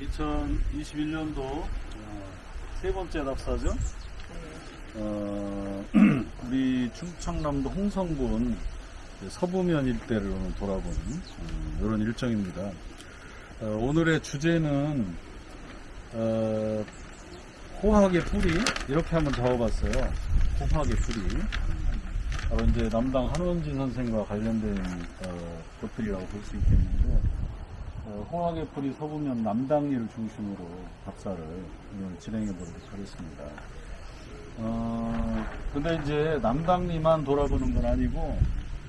2021년도 세 번째 답사죠. 우리 충청남도 홍성군 서부면 일대를 오늘 돌아보는 이런 일정입니다. 오늘의 주제는 호학의 뿌리, 이렇게 한번 적어봤어요. 호학의 뿌리. 바로 이제 남당 한원진 선생과 관련된 것들이라고 볼 수 있겠는데, 호학의 뿌리 서부면 남당리를 중심으로 답사를 오늘 진행해 보도록 하겠습니다. 근데 이제 남당리만 돌아보는 건 아니고,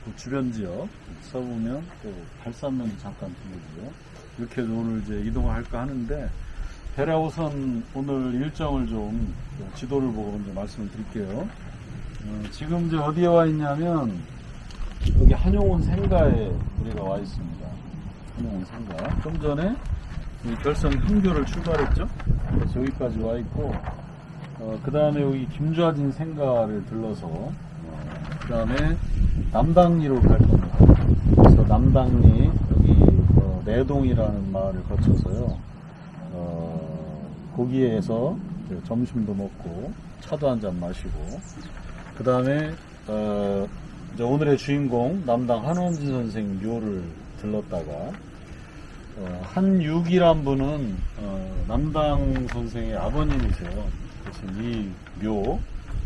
그 주변 지역, 서부면, 또 발산면도 잠깐 들려주고요. 이렇게 오늘 이제 이동을 할까 하는데, 대략 우선 오늘 일정을 좀 지도를 보고 먼저 말씀을 드릴게요. 지금 이제 어디에 와 있냐면, 여기 한용운 생가에 우리가 와 있습니다. 한용운 생가. 좀 전에 결성 현교를 출발했죠? 그래서 여기까지 와 있고, 그 다음에 여기 김좌진 생가를 들러서, 그 다음에 남당리로 갈 겁니다. 그래서 남당리, 여기 내동이라는 마을을 거쳐서요, 거기에서 점심도 먹고, 차도 한잔 마시고, 그 다음에, 이제 오늘의 주인공, 남당 한원진 선생 묘를 들렀다가, 한육이란 분은, 남당 선생의 아버님이세요. 그래서 이 묘,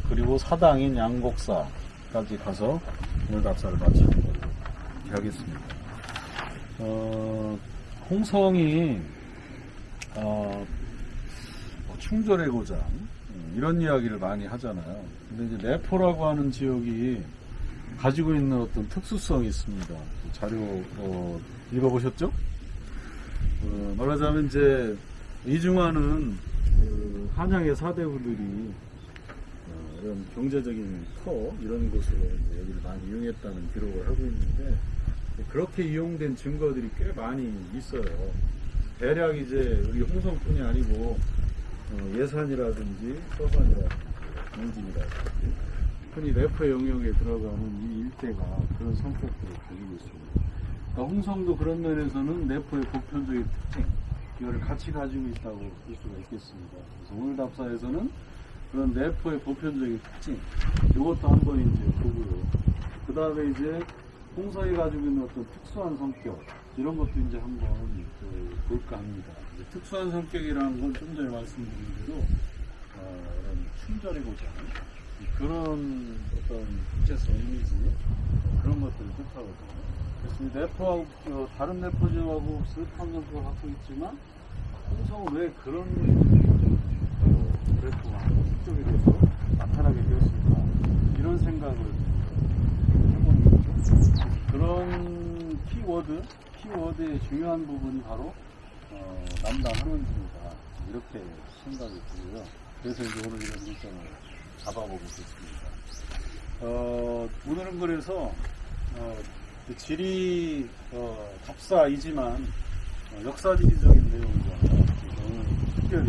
그리고 사당인 양곡사까지 가서 오늘 답사를 마치는 걸로 이렇게 하겠습니다. 홍성이, 충절의 고장, 이런 이야기를 많이 하잖아요. 근데 이제 내포라고 하는 지역이 가지고 있는 어떤 특수성이 있습니다. 자료, 읽어보셨죠? 말하자면 이제 이중화는 한양의 사대부들이 이런 경제적인 터, 이런 곳으로 이제 여기를 많이 이용했다는 기록을 하고 있는데, 그렇게 이용된 증거들이 꽤 많이 있어요. 대략 이제 우리 홍성뿐이 아니고, 예산이라든지 서산이라든지 용진이라든지 흔히 래퍼 영역에 들어가는 이 일대가 그런 성격들을 가지고 있습니다. 그러니까 홍성도 그런 면에서는 래퍼의 보편적인 특징, 이거를 같이 가지고 있다고 볼 수가 있겠습니다. 그래서 오늘 답사에서는 그런 래퍼의 보편적인 특징, 이것도 한번 이제 보고요. 그 다음에 이제 홍성이 가지고 있는 어떤 특수한 성격, 이런 것도 이제 한번 볼까 합니다. 특수한 성격이라는 건 좀 전에 말씀드린 대로, 이런 충절의 고장, 그런 어떤 국제성 이미지, 그런 것들을 뜻하거든요. 그래서 이 내포하고, 다른 내포지하고 비슷한 성격을 갖고 있지만, 홍성은 왜 그런, 내포와 특적에 대해서 나타나게 되었을까? 이런 생각을 해보는 거죠. 그런 키워드의 중요한 부분이 바로, 남당 한원진이다. 이렇게 생각이 들고요. 그래서 이제 오늘 이런 일정을 잡아보고 있습니다. 오늘은 그래서, 지리, 답사이지만, 역사지리적인 내용이잖아요. 그래서 오늘 특별히,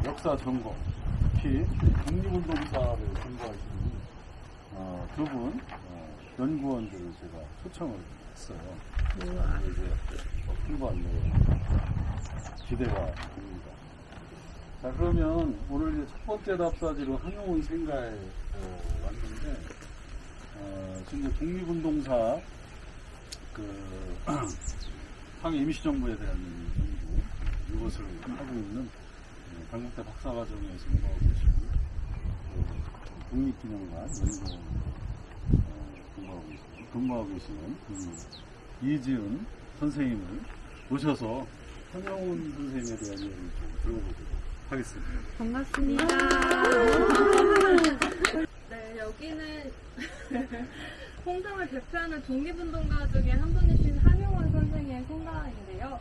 역사 전공, 특히 독립운동사를 전공하시는, 두 분, 연구원들을 제가 초청을 했어요. 이제 풍부한 내용 기대가 됩니다. 자, 그러면 오늘 이제 첫 번째 답사지로 한용운 생가에 왔는데, 지금 독립운동사 항해 임시정부에 대한 연구, 이것을 하고 있는 강북대 박사과정에서 국립기념관 근무하고 계시는 이지은 선생님을 모셔서 한용운 선생님에 대한 이야기를 좀 들어보도록 하겠습니다. 반갑습니다. 네, 여기는 홍성을 대표하는 독립운동가 중에 한 분이신 한용운 선생의 생가인데요.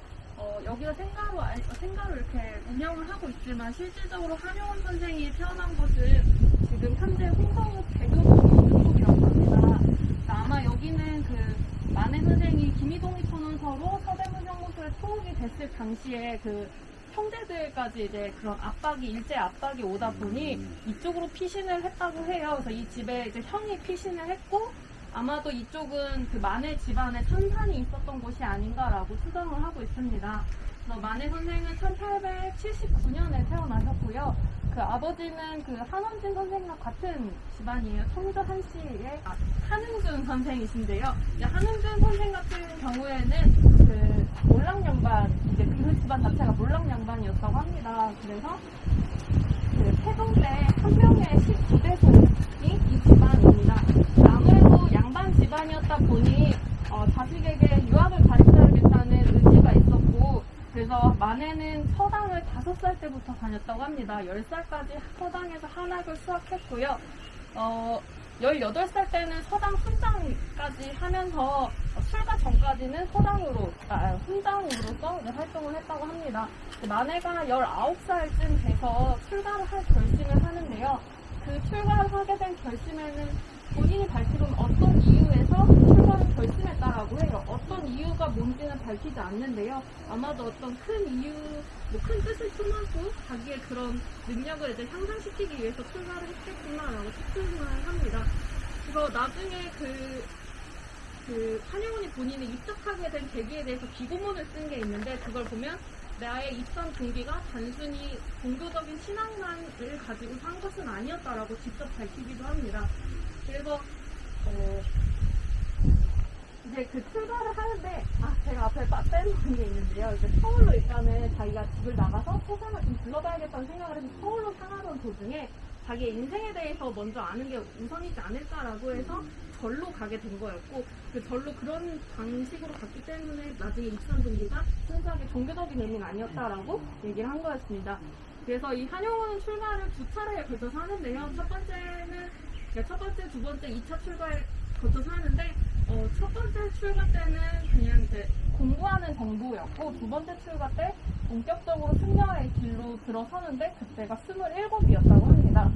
여기가 생가로 이렇게 운영을 하고 있지만 실질적으로 한용운 선생이 태어난 곳은 지금 현재 홍성 대교동 쪽이라고 합니다. 아마 여기는 만해 선생이 김이동희 천원서로 서대문 형무소에 투옥이 됐을 당시에 형제들까지 이제 그런 일제 압박이 오다 보니 이쪽으로 피신을 했다고 해요. 그래서 이 집에 이제 형이 피신을 했고, 아마도 이쪽은 그 만해 집안에 참산이 있었던 곳이 아닌가라고 추정을 하고 있습니다. 그래서 만해 선생은 1879년에 태어나셨고요. 그 아버지는 그 한원진 선생과 같은 집안이에요. 청주 한씨의 한흥준 선생이신데요. 이제 한흥준 선생 같은 경우에는 그 몰락양반, 이제 그 집안 자체가 몰락양반이었다고 합니다. 그래서 그 세종 때 한 명의 19대손이 이 집안입니다. 아무래도 양반 집안이었다 보니 자식에게 유학을 가르쳐야겠다는 의지가 있었고, 그래서 만해는 서당을 5살 때부터 다녔다고 합니다. 10살까지 서당에서 한학을 수학했고요. 18살 때는 서당 훈장까지 하면서 출가 전까지는 훈장으로서 활동을 했다고 합니다. 만해가 19살쯤 돼서 출가를 할 결심을 하는데요. 그 출가를 하게 된 결심에는 본인이 밝히고는 어떤 이유에서 출가를 결심했다라고 해요. 어떤 이유가 뭔지는 밝히지 않는데요. 아마도 어떤 큰 이유, 큰 뜻을 품고 자기의 그런 능력을 이제 향상시키기 위해서 출가를 했겠구나라고 추측을 합니다. 그래서 나중에 한영훈이 본인이 입적하게 된 계기에 대해서 기고문을 쓴 게 있는데, 그걸 보면 나의 입선 동기가 단순히 종교적인 신앙만을 가지고 산 것은 아니었다라고 직접 밝히기도 합니다. 그래서 이제 그 출가를 하는데, 제가 앞에 빼놓은 게 있는데요. 이제 서울로 일단은 자기가 집을 나가서 세상을 좀 둘러봐야겠다는 생각을 해서 서울로 향하던 도중에 자기의 인생에 대해서 먼저 아는 게 우선이지 않을까라고 해서 절로 가게 된 거였고, 그 절로 그런 방식으로 갔기 때문에 나중에 입산 동기가 순수하게 종교적인 의미는 아니었다라고 얘기를 한 거였습니다. 그래서 이 한영훈은 출가를 2차례에 걸쳐서 하는데요. 첫 번째, 두 번째, 2차 출가에 거쳐서 하는데, 첫 번째 출가 때는 그냥 이제 공부하는 정도였고, 두 번째 출가 때 본격적으로 승려의 길로 들어서는데, 그때가 27이었다고 합니다.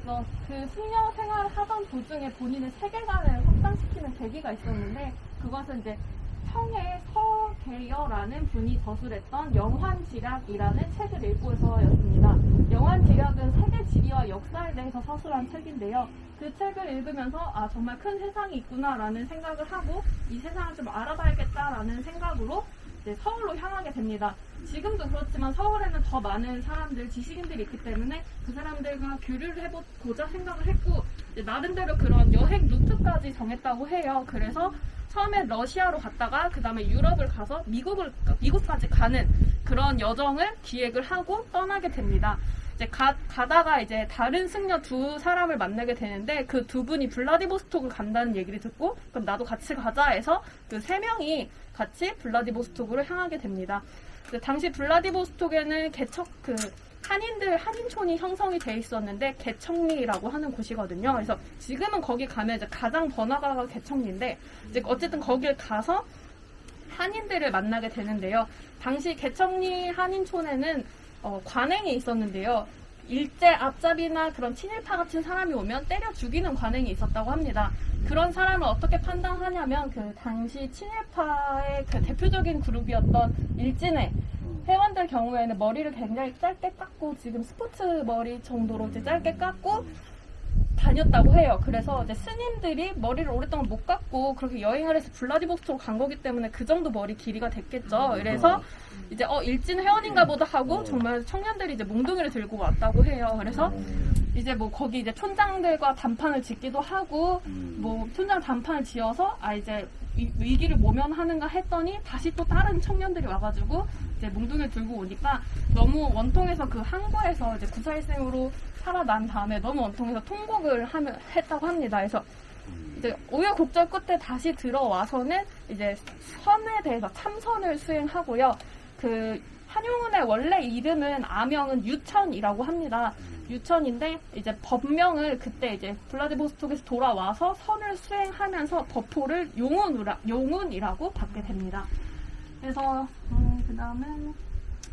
그래서 그 승려 생활을 하던 도중에 본인의 세계관을 확장시키는 계기가 있었는데, 그것은 이제 청의 서계여라는 분이 저술했던 영환지략이라는 책을 읽고서였습니다. 영환지략은 세계 지리와 역사에 대해서 서술한 책인데요. 그 책을 읽으면서 정말 큰 세상이 있구나라는 생각을 하고 이 세상을 좀 알아봐야겠다라는 생각으로 이제 서울로 향하게 됩니다. 지금도 그렇지만 서울에는 더 많은 사람들, 지식인들이 있기 때문에 그 사람들과 교류를 해보고자 생각을 했고, 이제 나름대로 그런 여행 루트까지 정했다고 해요. 그래서 처음에 러시아로 갔다가 그 다음에 유럽을 가서 미국까지 가는 그런 여정을 기획을 하고 떠나게 됩니다. 이제 가다가 이제 다른 승려 2사람을 만나게 되는데, 그 2분이 블라디보스톡을 간다는 얘기를 듣고, 그럼 나도 같이 가자 해서 그 3명이 같이 블라디보스톡으로 향하게 됩니다. 당시 블라디보스톡에는 한인촌이 형성이 돼 있었는데, 개척리라고 하는 곳이거든요. 그래서 지금은 거기 가면 이제 가장 번화가가 개척리인데, 이제 어쨌든 거길 가서 한인들을 만나게 되는데요. 당시 개척리 한인촌에는 관행이 있었는데요. 일제 앞잡이나 그런 친일파 같은 사람이 오면 때려 죽이는 관행이 있었다고 합니다. 그런 사람을 어떻게 판단하냐면, 그 당시 친일파의 그 대표적인 그룹이었던 일진회 회원들 경우에는 머리를 굉장히 짧게 깎고, 지금 스포츠 머리 정도로 이제 짧게 깎고 다녔다고 해요. 그래서 이제 스님들이 머리를 오랫동안 못 깎고 그렇게 여행을 해서 블라디보스톡으로 간 거기 때문에 그 정도 머리 길이가 됐겠죠. 그래서 이제 일진 회원인가 보다 하고 정말 청년들이 이제 몽둥이를 들고 왔다고 해요. 그래서 이제 뭐 거기 이제 촌장들과 단판을 짓기도 하고, 뭐 촌장 단판을 지어서 이제 위기를 모면하는가 했더니 다시 또 다른 청년들이 와가지고 이제 몽둥이를 들고 오니까 너무 원통해서 그 항구에서 이제 구사일생으로 살아난 다음에 너무 원통해서 통곡을 했다고 합니다. 그래서 이제 우여곡절 끝에 다시 들어와서는 이제 선에 대해서 참선을 수행하고요. 그 한용운의 원래 이름은 아명은 유천이라고 합니다. 유천인데 이제 법명을 그때 이제 블라디보스톡에서 돌아와서 선을 수행하면서 법호를 용운이라고 받게 됩니다. 그래서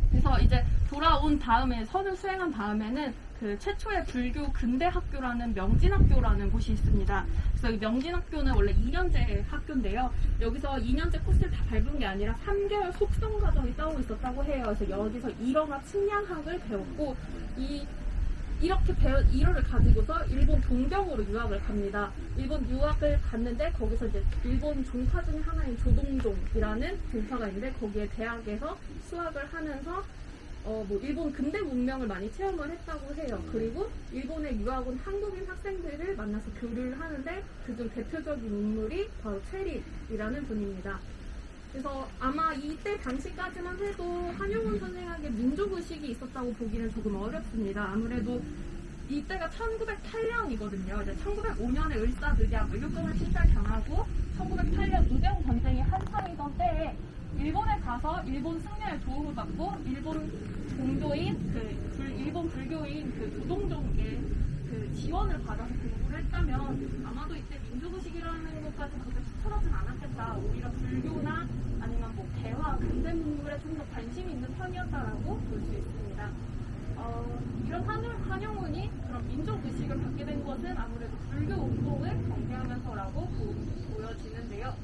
그래서 이제 돌아온 다음에 선을 수행한 다음에는 그 최초의 불교 근대 학교라는 명진학교라는 곳이 있습니다. 그래서 이 명진학교는 원래 2년제 학교인데요. 여기서 2년제 코스를 다 밟은 게 아니라 3개월 속성 과정이 따로 있었다고 해요. 그래서 여기서 일어나 측량학을 배웠고, 이 이렇게 배운 이론을 가지고서 일본 동경으로 유학을 갑니다. 일본 유학을 갔는데 거기서 이제 일본 종파 중에 하나인 조동종이라는 종파가 있는데 거기에 대학에서 수학을 하면서 뭐 일본 근대 문명을 많이 체험을 했다고 해요. 그리고 일본에 유학 온 한국인 학생들을 만나서 교류를 하는데 그중 대표적인 인물이 바로 체리이라는 분입니다. 그래서 아마 이때 당시까지만 해도 한용운 선생에게 민족의식이 있었다고 보기는 조금 어렵습니다. 아무래도 이때가 1908년이거든요. 이제 1905년에 을사늑약, 의료권을 실달당하고 1908년 의병 전쟁이 한창이던 때에 일본에 가서 일본 승려의 도움을 받고 일본 종교인 일본 불교인 조동종의 지원을 받아서 공부를 했다면 아마도 이때 민족의식이라는 것까지 그렇게 수출하진 않았겠다. 오히려 불교나 아니면 뭐 대화, 근대 문물에 좀 더 관심이 있는 편이었다라고 볼 수 있습니다. 이런 한용운이 그런 민족의식을 갖게 된 것은 아무래도 불교 운동을 전개하면서라고 보여지는데요.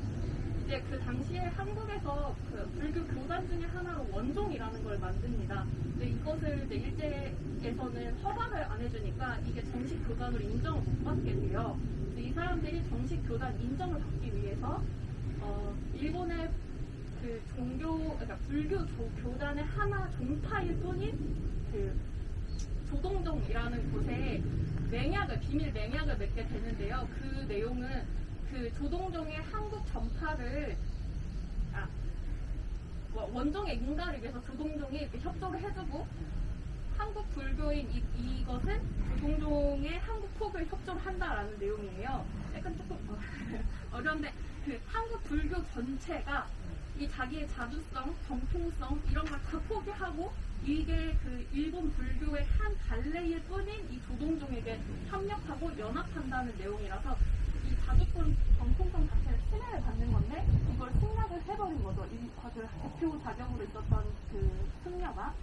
이제 그 당시에 한국에서 그 불교 교단 중에 하나로 원종이라는 걸 만듭니다. 근데 이것을 이제 일제에서는 허가를 안 해주니까 이게 정식 교단으로 인정을 못 받게 돼요. 이 사람들이 정식 교단 인정을 받기 위해서 일본의 그 그러니까 불교 교단의 하나 종파일 뿐인 그 조동종이라는 곳에 비밀 맹약을 맺게 되는데요. 그 내용은 그 조동종의 한국 전파를 원종의 인가를 위해서 조동종이 이렇게 협조를 해주고 한국 불교인 이것은 조동종의 한국 포교에 협조를 한다라는 내용이에요. 약간 조금 어려운데 그 한국 불교 전체가 이 자기의 자주성, 정통성 이런 걸 다 포기하고 이게 그 일본 불교의 한 갈래일 뿐인 이 조동종에게 협력하고 연합한다는 내용이라서 이 자주권 정통성 자체를 침해를 받는 건데 이걸 승낙을 해버린 거죠. 그 대표 자격으로 있었던 그 승려가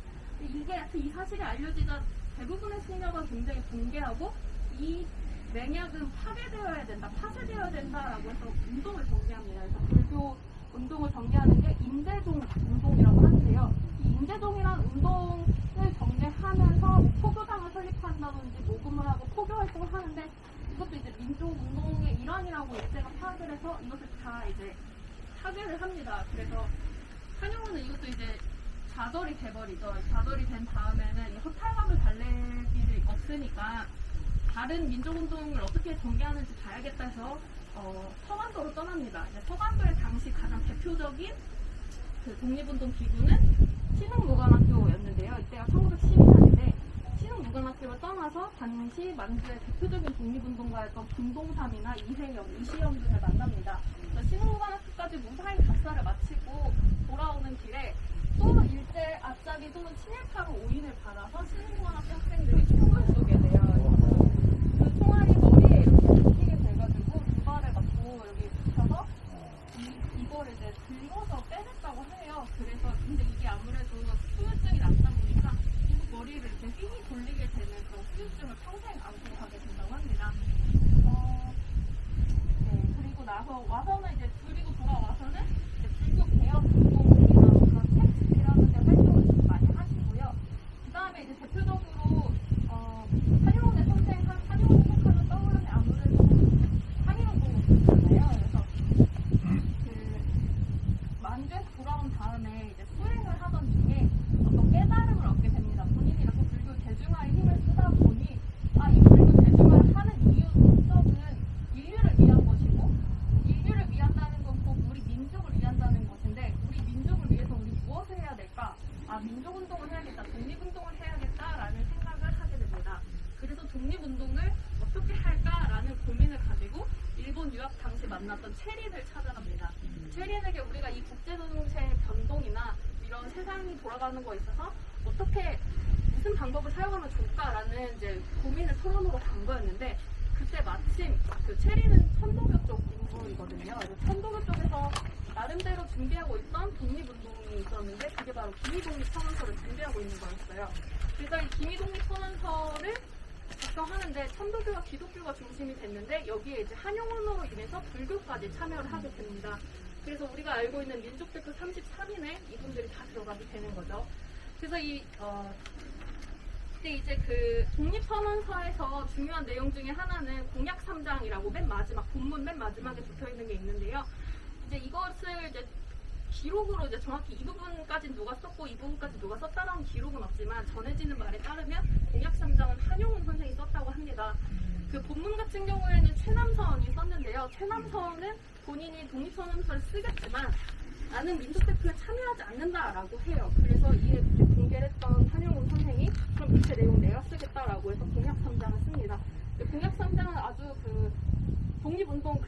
이 사실이 알려지자 대부분의 승려가 굉장히 붕괴하고 이 맹약은 파괴되어야 된다, 파쇄되어야 된다라고 해서 운동을 전개합니다. 그래서 불교 운동을 전개하는 게 임대종 운동이라고 하는데요. 이 임대종이란 운동을 전개하면서 포교당을 설립한다든지 모금을 하고 포교 활동을 하는데 이것도 이제 민족 운동의 일환이라고 일제가 파악을 해서 이것을 다 이제 타결을 합니다. 그래서 한용운은 이것도 이제 좌절이 돼버리죠. 좌절이 된 다음에는 허탈감을 달랠 일이 없으니까 다른 민족운동을 어떻게 전개하는지 봐야겠다 해서 서간도로 떠납니다. 서간도의 당시 가장 대표적인 그 독립운동 기구는 신흥무관학교였는데요. 이때가 1912년인데 신흥무관학교를 떠나서 당시 만주의 대표적인 독립운동가였던 김동삼이나 이혜영, 이시영 등을 만납니다. 신흥무관학교까지 무사히 답사를 마치고 돌아오는 길에 또 일제 앞잡이 또는 친일파로 오인을 받아서 신흥무관학교 학생들이 총을 쏘게 돼요. 그 총알이 머리에 이렇게 박히게 돼가지고 두 발을 맞고 여기 붙여서 이거를 이제 들어서 빼냈다고 해요. 그래서 근데 이게 아무래도 후유증이 났다 보니까 계속 머리를 이렇게 휘휘 돌리게 되는 그런 후유증을 평생 안고 가게 된다고 합니다. 네, 그리고 나서 와서는 이제 그리고 돌아와서는 이제 불교 개혁 운동이나 그런 택지라는 데 활동을 좀 많이 하시고요. 그 다음에 이제 대표적으로 한일운의 선생 한일운 생각하면 떠오르는 아무래도 한일운동이잖아요. 그래서 그 만주에서 돌아온 다음에 이제 수행을 하던 중에 어떤 깨달음을 얻게 됩니다. 본인이 이렇게 불교 대중화에 힘을 쓰다 보니 이 불교 대중화를 하는 이유 목적은 인류를 위한 것이고 인류를 위한다는 건 꼭 우리 민족을 위한다는 것인데 우리 민족을 위해서 우리 무엇을 해야 될까? 민족운동을 해야겠다, 독립운동을 해야겠다라는 생각을 하게 됩니다. 그래서 독립운동을 어떻게 할까라는 고민을 가지고 일본 유학 당시 만났던 체린을 찾아갑니다. 체린에게 우리가 이 국제노동체의 변동이나 이런 세상이 돌아가는 거에 있어서 어떻게 무슨 방법을 사용하면 좋을까라는 이제 고민을 토론으로 간 거였는데 그때 마침 그 체린은 천도교 쪽 인물이거든요. 그래서 천도교 쪽에서 나름대로 준비하고 있던 독립운동이 있었는데 그게 바로 기미독립선언서를 준비하고 있는 거였어요. 그래서 이 기미독립선언서를 작성하는데 천도교와 기독교가 중심이 됐는데 여기에 이제 한용운으로 인해서 불교까지 참여를 하게 됩니다. 그래서 우리가 알고 있는 민족대표 33인에 이분들이 다 들어가게 되는 거죠. 그래서 이 근데 이제 그 독립선언서에서 중요한 내용 중에 하나는 공약 3장이라고 맨 마지막, 본문 맨 마지막에 적혀 있는 게 있는데요. 이제 이것을 이제 기록으로 이제 정확히 이 부분까지 누가 썼고 이 부분까지 누가 썼다라는 기록은 없지만 전해지는 말에 따르면 공약 3장은 한용운 선생이 썼다고 합니다. 그 본문 같은 경우에는 최남선이 썼는데요. 최남선은 본인이 독립선언서를 쓰겠지만 나는 민족대표에 참여하지 않는다라고 해요. 그래서 이에 공개를 했던 한용운 선생이 그럼 밑에 내용 내가 쓰겠다라고 해서 공약 3장을 씁니다. 공약 3장은 아주 그 독립운동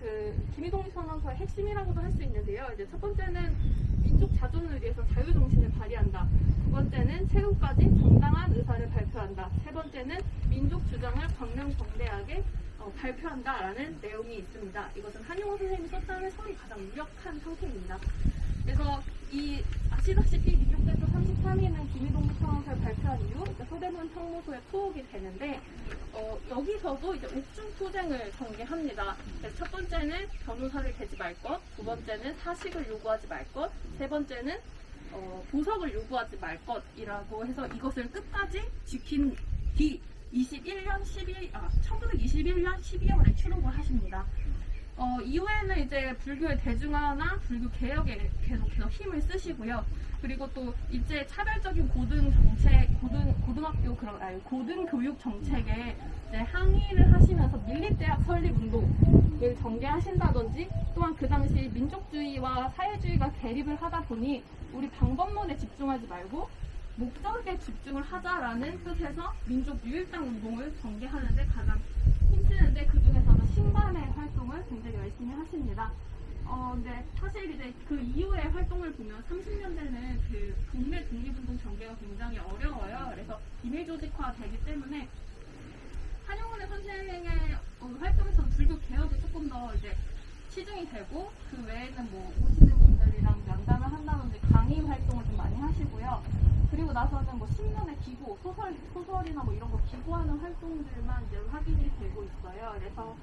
기미독립선언서의 핵심이라고도 할 수 있는데요. 이제 첫 번째는 민족 자존을 위해서 자유정신을 발휘한다. 두 번째는 최후까지 정당한 의사를 발표한다. 세 번째는 민족 주장을 광명정대하게 발표한다라는 내용이 있습니다. 이것은 한용운 선생님이 썼다는 설이 가장 유력한 상태입니다. 그래서 아시다시피 민족대표 33위는 기미독립선언서를 발표한 이후 서대문 형무소에 투옥이 되는데 여기서도 이제 옥중투쟁을 전개합니다. 그래서 첫 번째는 변호사를 대지 말 것, 두 번째는 사식을 요구하지 말 것, 세 번째는 보석을 요구하지 말 것이라고 해서 이것을 끝까지 지킨 뒤 1921년 12월에 출옥을 하십니다. 이후에는 이제 불교의 대중화나 불교 개혁에 계속해서 힘을 쓰시고요. 그리고 또 이제 차별적인 고등교육 정책에 이제 항의를 하시면서 밀립대학 설립 운동을 전개하신다든지 또한 그 당시 민족주의와 사회주의가 대립을 하다 보니 우리 방법론에 집중하지 말고 목적에 집중을 하자라는 뜻에서 민족 유일당 운동을 전개하는데 가장 힘쓰는데 그 중에서는 신관의 활동을 굉장히 열심히 하십니다. 근데 사실 이제 그 이후의 활동을 보면 30년대는 그 국내 독립운동 전개가 굉장히 어려워요. 그래서 비밀 조직화 되기 때문에 한용운의 선생의 활동에서는 불교 개혁이 조금 더 이제 치중이 되고 그 외에는 뭐 오시는 분들이랑 면담을 한다든지 강의 활동을 좀 많이 하시고요. 그리고 나서는 뭐 신문의 기고, 소설이나 뭐 이런 거 기고하는 활동들만 이제 확인이 되고 있어요. 그래서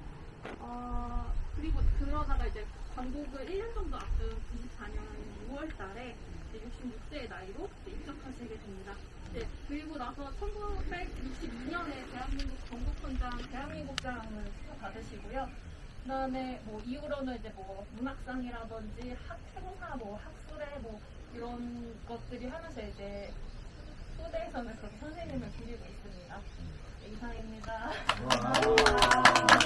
그리고 그러다가 이제 광복을 1년 정도 앞둔 94년 6월 달에 66세의 나이로 입적하시게 됩니다. 네, 그리고 나서 1962년에 대한민국 건국훈장, 대한민국장을 받으시고요. 그 다음에 뭐 이후로는 이제 뭐 문학상이라든지 행사, 뭐 학술회 뭐 이런 것들이 하면서 이제 후대에서는 그렇게 선생님을 드리고 있습니다. 네, 이상입니다. 고맙습니다.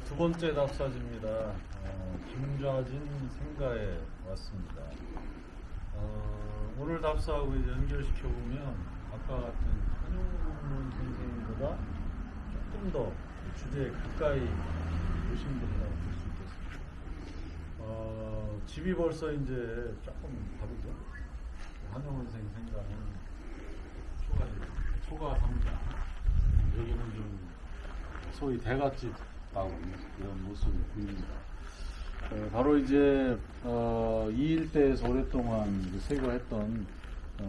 두 번째 답사지입니다. 김좌진 생가에 왔습니다. 오늘 답사하고 이제 연결시켜보면 아까 같은 한용운 선생님보다 조금 더 주제에 가까이 오신 분이라고 볼 수 있겠습니다. 집이 벌써 이제 조금 다르죠. 한용원 선생 생각은 초가 상자. 여기는 좀 소위 대갓집 나오는 그런 모습이 보입니다. 바로 이제 이 일대에서 오랫동안 세거했던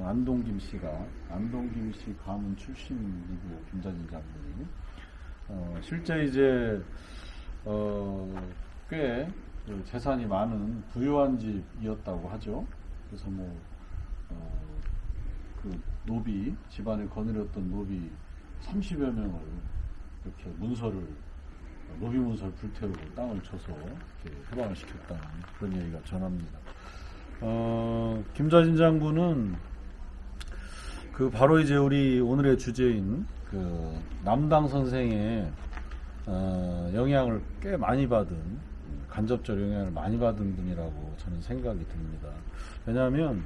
안동김 씨가 안동김 씨 가문 출신이고 김자진 장군이 실제 이제 꽤 재산이 많은 부유한 집이었다고 하죠. 그래서 그 노비 집안을 거느렸던 노비 30여 명을 이렇게 노비 문서를 불태우고 땅을 쳐서 이렇게 해방을 시켰다는 그런 얘기가 전합니다. 김자진 장군은 그 바로 이제 우리 오늘의 주제인 그 남당 선생의 영향을 꽤 많이 받은 간접적 영향을 많이 받은 분이라고 저는 생각이 듭니다. 왜냐하면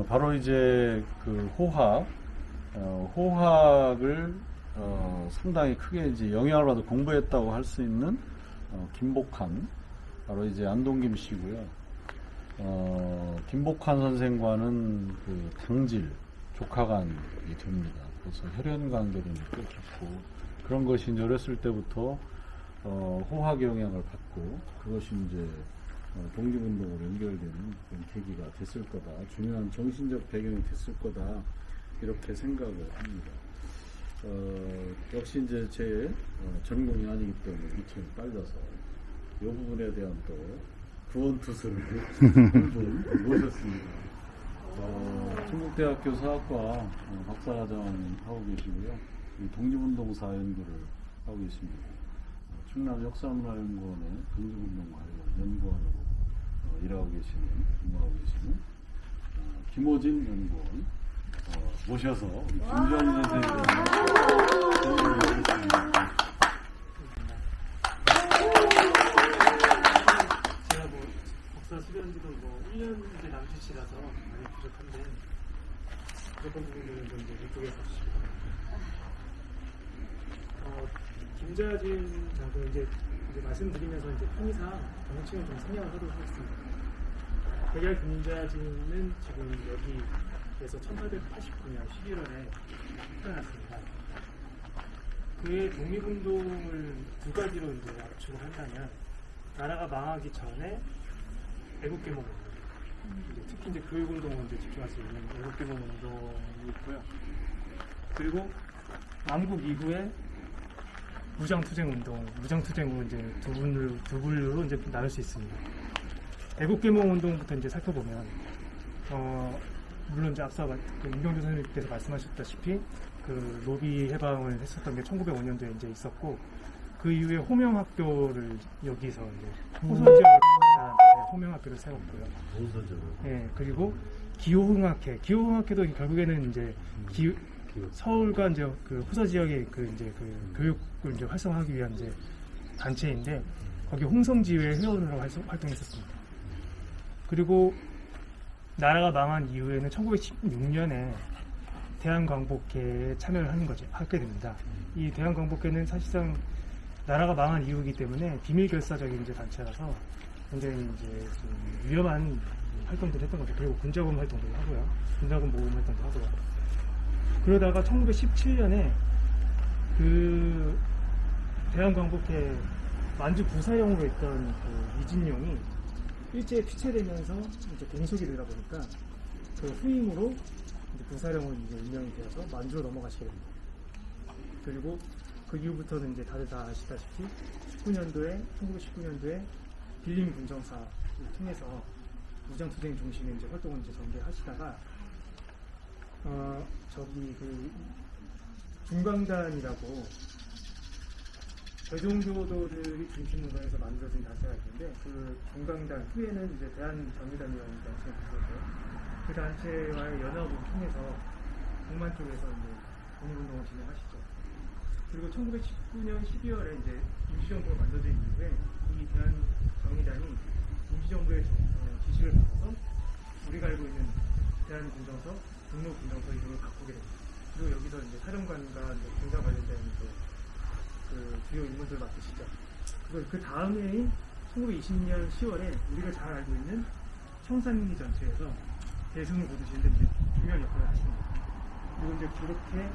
바로 이제 그 호학을 상당히 크게 이제 영향을 받아 공부했다고 할 수 있는 김복한 바로 이제 안동김 씨고요. 김복한 선생과는 그 당질 조카간이 됩니다. 그래서 혈연 관계도 꽤 깊고 그런 것이 이제 어렸을 때부터 호학의 영향을 받고 그것이 이제 독립운동으로 연결되는 그런 계기가 됐을 거다. 중요한 정신적 배경이 됐을 거다. 이렇게 생각을 합니다. 역시 이제 제 전공이 아니기 때문에 밑을 빨려서 이 부분에 대한 또 구원투수를 한 분 모셨습니다. 충북대학교 사학과 박사과정 하고 계시고요. 독립운동사 연구를 하고 계십니다. 충남역사문화연구원의 독립운동 관련 연구원으로 일하고 근무하고 계시는 김호진 연구원 모셔서 우리 김주환 선생님을 제가 박사 수련지도 1년 이제 남짓이라서 많이 부족한데 부족한 부분들은 좀 이제 이쪽에서 주시기 바랍니다. 김자진 장군 이제 말씀드리면서 이제 편의상 정치를 좀 생략을 하도록 하겠습니다. 백열 김자진은 지금 여기에서 1889년 11월에 태어났습니다. 그의 독립운동을 두 가지로 이제 압축을 한다면 나라가 망하기 전에 애국개몽운동, 특히 이제 교육운동을 이제 집중할 수 있는 애국개몽운동이 있고요. 그리고 망국 이후에 무장투쟁으로 이제 두 분류로 이제 나눌 수 있습니다. 애국개몽운동부터 이제 살펴보면, 물론 이제 앞서 임경주 선생님께서 말씀하셨다시피 그 노비 해방을 했었던 게 1905년도에 이제 있었고, 그 이후에 호명학교를 여기서 이제 호소지역을 호명학교를 세웠고요. 예, 그리고 기호흥학회도 결국에는 이제 서울과 이제 그 호서 지역의 그 이제 그 교육을 이제 활성화하기 위한 이제 단체인데 거기 홍성지회 회원으로 활동했었습니다. 그리고 나라가 망한 이후에는 1916년에 대한광복회에 참여를 하게 됩니다. 이 대한광복회는 사실상 나라가 망한 이후이기 때문에 비밀 결사적인 이제 단체라서 굉장히 이제 좀 위험한 활동들을 했던 거죠. 그리고 군자금 활동도 하고요. 군자금 모금 활동도 하고요. 그러다가 1917년에 그 대한광복회 만주 부사령으로 있던 그 이진용이 일제에 피체되면서 이제 공속이 되다 보니까 그 후임으로 이제 부사령으로 이제 임명이 되어서 만주로 넘어가시게 됩니다. 그리고 그 이후부터는 이제 다들 다 아시다시피 1919년도에 빌림 군정사를 통해서 무장투쟁 중심의 이제 활동을 이제 전개하시다가 저기 그 중광단이라고 대종교도들이 중심으로 해서 만들어진 단체가 있는데 그 중광단 후에는 이제 대한정의단이라는 단체가 있었고요. 그 단체와의 연합을 통해서 북만 쪽에서 이제 독립운동을 진행하시죠. 그리고 1919년 12월에 이제 임시정부가 만들어진 이후에 이 대한정의단이 임시정부의 지시를 받아서 우리가 알고 있는 대한군정서, 북로군정서 이름을 바꾸게 됩니다. 그리고 여기서 이제 사령관과 이제 군사 관련된 그 주요 인물들 맡으시죠. 그리고 그 다음 해인 1920년 10월에 우리가 잘 알고 있는 청산리 전투에서 대승을 거두시는데 이제 중요한 역할을 하십니다. 그리고 이제 그렇게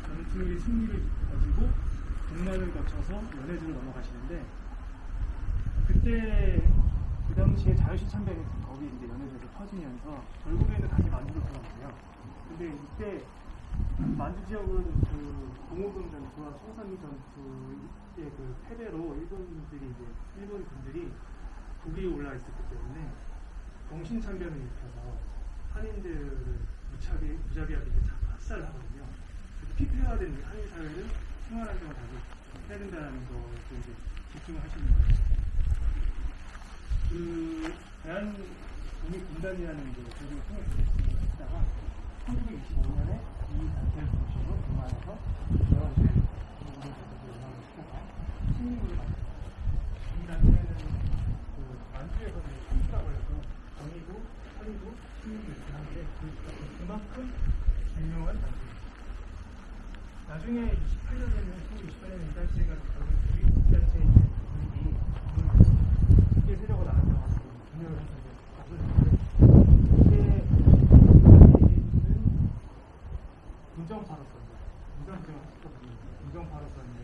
전투의 승리를 거두고 국난을 거쳐서 연해주로 넘어가시는데 그때 그 당시에 자유시 참배는 거기 이제 연해주에서 터지면서 결국에는 다시 만주로 돌아가요. 근데 이때 만주 지역은 그 공호동 전투와 송산리 전투의 그 패배로 일본 군들이 북위에 올라 있었기 때문에 동신참변을 일으켜서 한인들을 무자비하게 학살을 하거든요. 그래서 피폐화된 한인 사회를 생활안정을 다시 해야 된다는 것을 이제 집중을 하시는 거예요. 그 대한독립군단이라는 조직을 통해서 진행을 했다가 1925년에 이 단체를 중심으로 분화해서 여러 이제 공동체 연합을 시켜서 식민지를 만들었어요. 이 단체는 그 만주에서 청수라고 해서 전이도, 선이도, 식민도 이렇게 하는데 그만큼 유명한 단체입니다. 나중에 28년에는 1928년에 이 단체가 결국 이 단체의 분위기 국제 세력으로 나눠져 가지고 분열을 해서 이제 없어졌는데 그때 문정파로서 문정부정을 하셨거든요. 문정파로서 이제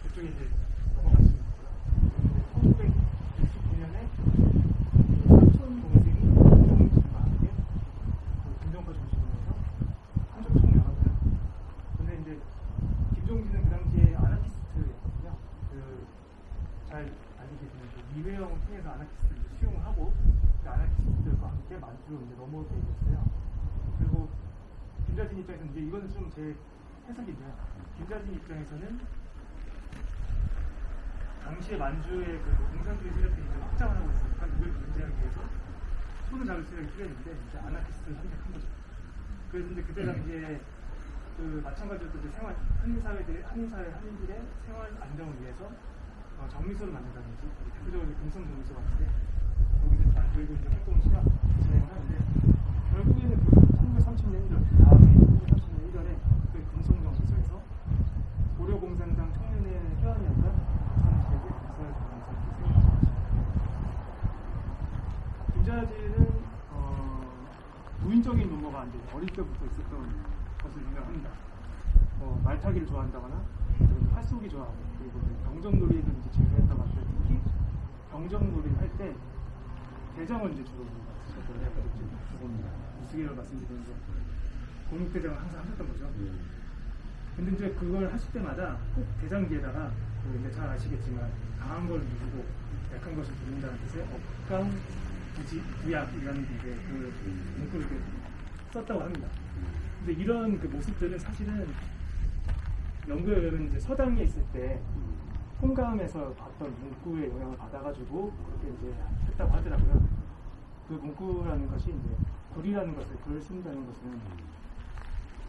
그쪽에 이제 넘어가시는 거고요. 1969년에 사촌 동생이 김정일과 함께 그 문정파 중심으로 해서 한족총 열었어요. 근데 이제 김종진은 그 당시에 아나키스트였거든요. 잘 알겠지만 이회영을 통해서 아나키스트를 수용을 하고 그 아나키스트들과 함께 만주로 이제 넘어오게 됐어요. 그리고 김자진 입장에서는 이제 이거는 좀 제 해석인데요. 김자진 입장에서는 당시에 만주의 그 공산주의 세력들이 이제 확장을 하고 있으니까 이걸 견제하기 위해서 손을 잡을 세력이 필요했는데 이제 아나키스트를 선택한 거죠. 그래서 이제 그때 당시에 그 마찬가지로 이제 생활 한인들의 생활 안정을 위해서 정미소를 만든다든지 대표적으로 금성 정미소 같은데 거기서 만들고 이제 활동을 진행을 하는데 결국에는 그 1930년 1월 다음에 1930년 1월에 그 금성 정미소에서 고려공산당 청년회 회원이었던 전시에게 박사를 받으면서 생각을 하십니다. 김자진은 무인적인 노모가 이제 어릴 때부터 있었던 것을 유명합니다. 말타기를 좋아한다거나 활쏘기 좋아하고 그리고 병정놀이를 이제 즐겨했다고 하는데 특히 병정놀이를 할 때 대장을 이제 주로 주고입니다. 우스개로 말씀드리는데 공육대장을 항상 하셨던 거죠. 근데 이제 그걸 하실 때마다 꼭 대장기에다가 이제 잘 아시겠지만 강한 걸 누르고 약한 것을 누른다는 뜻의 억강 부약이라는 이제 그 문구를 이렇게 썼다고 합니다. 근데 이런 그 모습들은 사실은 연구에 의하면 이제 서당에 있을 때 홍감에서 봤던 문구의 영향을 받아가지고 그렇게 이제 했다고 하더라고요. 그 문구라는 것이 이제 글이라는 것을 글을 쓴다는 것은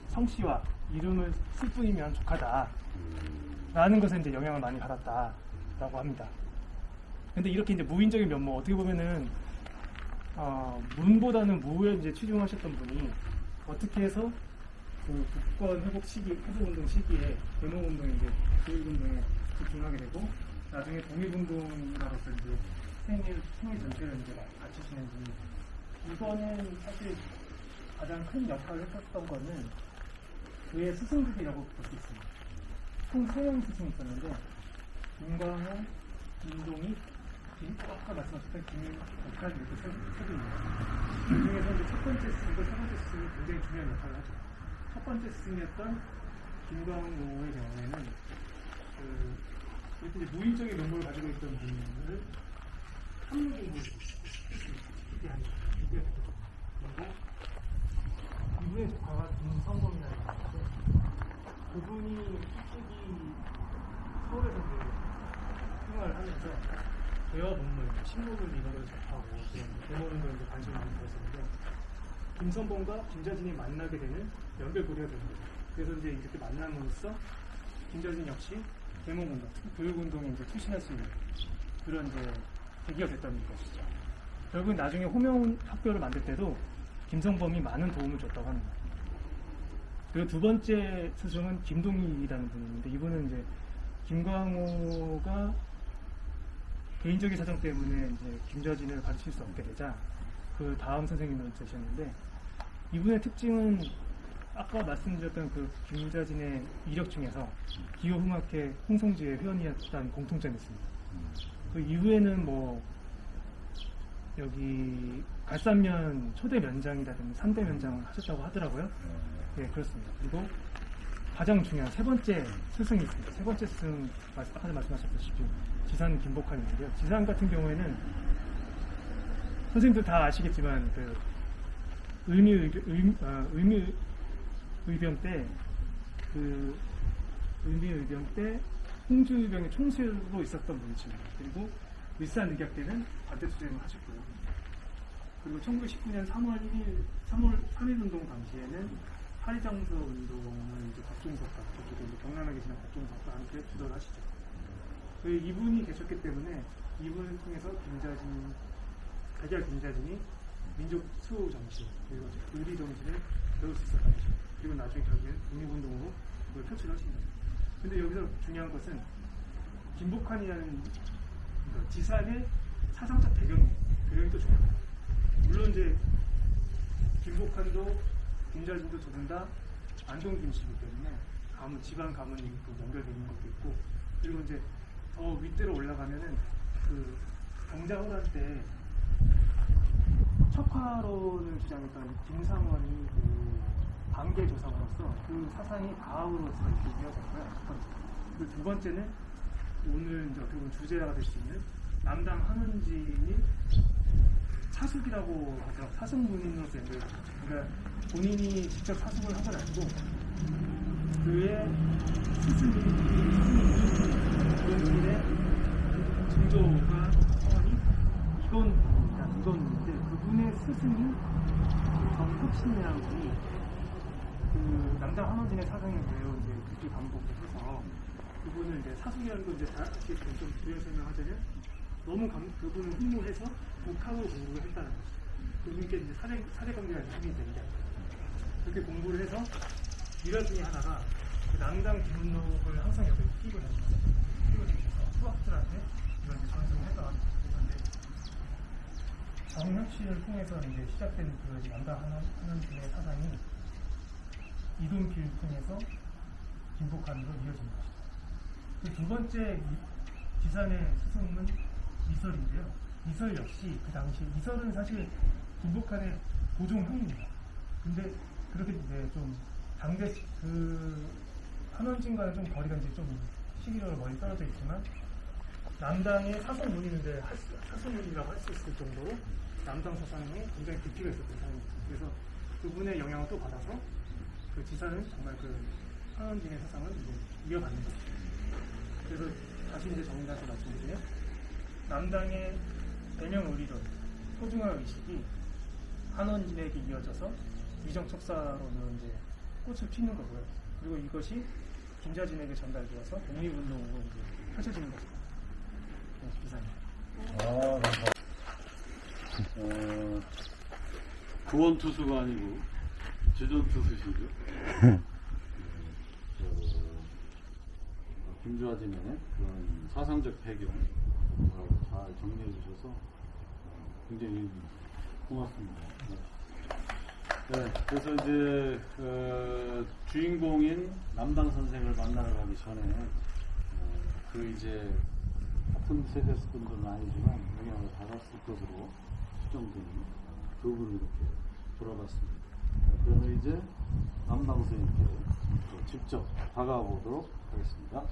성씨와 이름을 쓸 뿐이면 족하다 라는 것에 이제 영향을 많이 받았다라고 합니다. 근데 이렇게 이제 무인적인 면모 어떻게 보면은 문보다는 무에 이제 치중하셨던 분이 어떻게 해서 그 국권 회복운동 시기에 대모운동에 이제 교육운동에 집중하게 되고 나중에 독립운동가로서 이제 생일 전체를 이제 갖추시는지 이거는 사실 가장 큰 역할을 했었던 거는 그의 스승들이라고 볼 수 있습니다. 총 3명의 스승이 있었는데 김광호, 김동희, 아까 말씀하셨던 김일까지 이렇게 세 분입니다. 그 중에서 이제 첫 번째 스승과 세 번째 스승이 굉장히 중요한 역할을 하죠. 첫 번째 스승이었던 김광호의 경우에는 이렇게 이제 무인적인 면모를 가지고 있던 분을 탐욕공부를 쉽게 하는 거예요. 그리고 이분의 조카가 김성범이라는 분인데 그분이 솔직히 서울에서 생활을 하면서 대화 본문, 신문을 이거를 접하고 그런 대모운동에 관심을 많이 가졌는데 김선범과 김자진이 만나게 되는 연결고리가 되는 거죠. 그래서 이제 이렇게 만남으로써 김자진 역시 대모운동, 교육운동에 이제 투신할 수 있는 그런 이제 계기가 됐다는 것이죠. 결국은 나중에 호명 학교를 만들 때도 김성범이 많은 도움을 줬다고 합니다. 그리고 두 번째 스승은 김동희라는 분인데 이분은 이제 김광호가 개인적인 사정 때문에 이제 김자진을 가르칠 수 없게 되자 그 다음 선생님을 되셨는데 이분의 특징은 아까 말씀드렸던 그 김자진의 이력 중에서 기호음악회 홍성지의 회원이었다는 공통점이 있습니다. 그 이후에는 뭐 여기 갈산면 초대 면장이라든지 3대 면장을 하셨다고 하더라고요. 네, 그렇습니다. 그리고 가장 중요한 세 번째 스승이 있습니다. 세 번째 스승, 아까 말씀하셨다시피 지산 김복환인데요. 지산 같은 경우에는 선생님들 다 아시겠지만 그 의미의병 때 홍주병의 총수로 있었던 분이십니다. 그리고 일산의학 때는 반대투쟁을 하셨고요. 그리고 1919년 3월 3일 운동 당시에는 파리장서 운동을 이제 곽종석과 저쪽에 이제 경남에 계시는 곽종석과 함께 주도를 하시죠. 그 이분이 계셨기 때문에 이분을 통해서 달걀 김자진이 민족 수호 정신 그리고 의리 정신을 배울 수 있었다는 거죠. 그리고 나중에 결국엔 독립운동으로 그걸 표출하신 거죠. 근데 여기서 중요한 것은 김복환이라는 지산의 사상적 배경이 또 중요합니다. 물론 이제 김복환도 김자진도 두 분 다 안동 김씨이기 때문에 지방 가문이 연결되어 있는 것도 있고, 그리고 이제 더 윗대로 올라가면은 그 경자호란 때 척화론을 주장했던 김상원이 그 반계 조상으로서 그 사상이 다음으로 이렇게 이어졌고요. 첫 번째. 그리고 두 번째는 오늘 이제 어떻게 보면 주제가 될 수 있는 남당 한원진이 사숙이라고 하죠. 사숙문인으로서 연결됐죠. 그러니까 본인이 직접 사숙을 한 건 아니고 그의 스승이 그분의 증조가 성함이 이건입니다. 그분의 스승이 정국신이라는 분이 그 남당 한원진의 사상에 대해서 이제 듣기 반복을 해서 그분을 이제 사숙이라는 걸 이제 다 좀 부연 설명하자면 너무 그분을 흠모해서 독학으로 공부를 했다는 거죠. 그분께 이제 사례관계가 있는 게 그렇게 공부를 해서 일화 중에 하나가 그 남당 기문록을 항상 옆에 끼고 다니면서 수학들한테 이런 이제 전승을 했던 그런데 정혁씨를 통해서 이제 시작된 그 남당 한원진의 사상이 이동필을 통해서 김복환으로 이어진 것이다. 그 두 번째 지산의 스승은 이설인데요. 이설 역시 그 당시 이설은 사실 김복환의 고종형입니다. 근데 그렇게 이제 좀 당대 그 한원진과는 좀 거리가 이제 좀 시기적으로 멀리 떨어져 있지만 남당의 사성문인인데 사성문이라고 할 수 있을 정도로 남당 사상에 굉장히 깊이가 있었던 사람입니다. 그래서 그분의 영향을 또 받아서 그 지산은 정말 그 한원진의 사상을 이제 이어가는 거죠. 그래서 다시 이제 정리해서 말씀드리면 남당의 대명 의리론, 소중화 의식이 한원진에게 이어져서 위정척사로는 이제 꽃을 피는 거고요. 그리고 이것이 김자진에게 전달되어서 독립운동으로 이제 펼쳐지는 거죠. 네, 기사입니다. 구원투수가 아니고 주전투수시죠. 김자진의 그런 사상적 배경 잘 정리해 주셔서 굉장히 고맙습니다. 네, 그래서 이제 주인공인 남당 선생을 만나러 가기 전에 그 이제 같은 세대 분들은 아니지만 영향을 받았을 것으로 추정되는 그분을 이렇게 돌아봤습니다. 그러면 이제 남당 선생님께 직접 다가가 보도록 하겠습니다.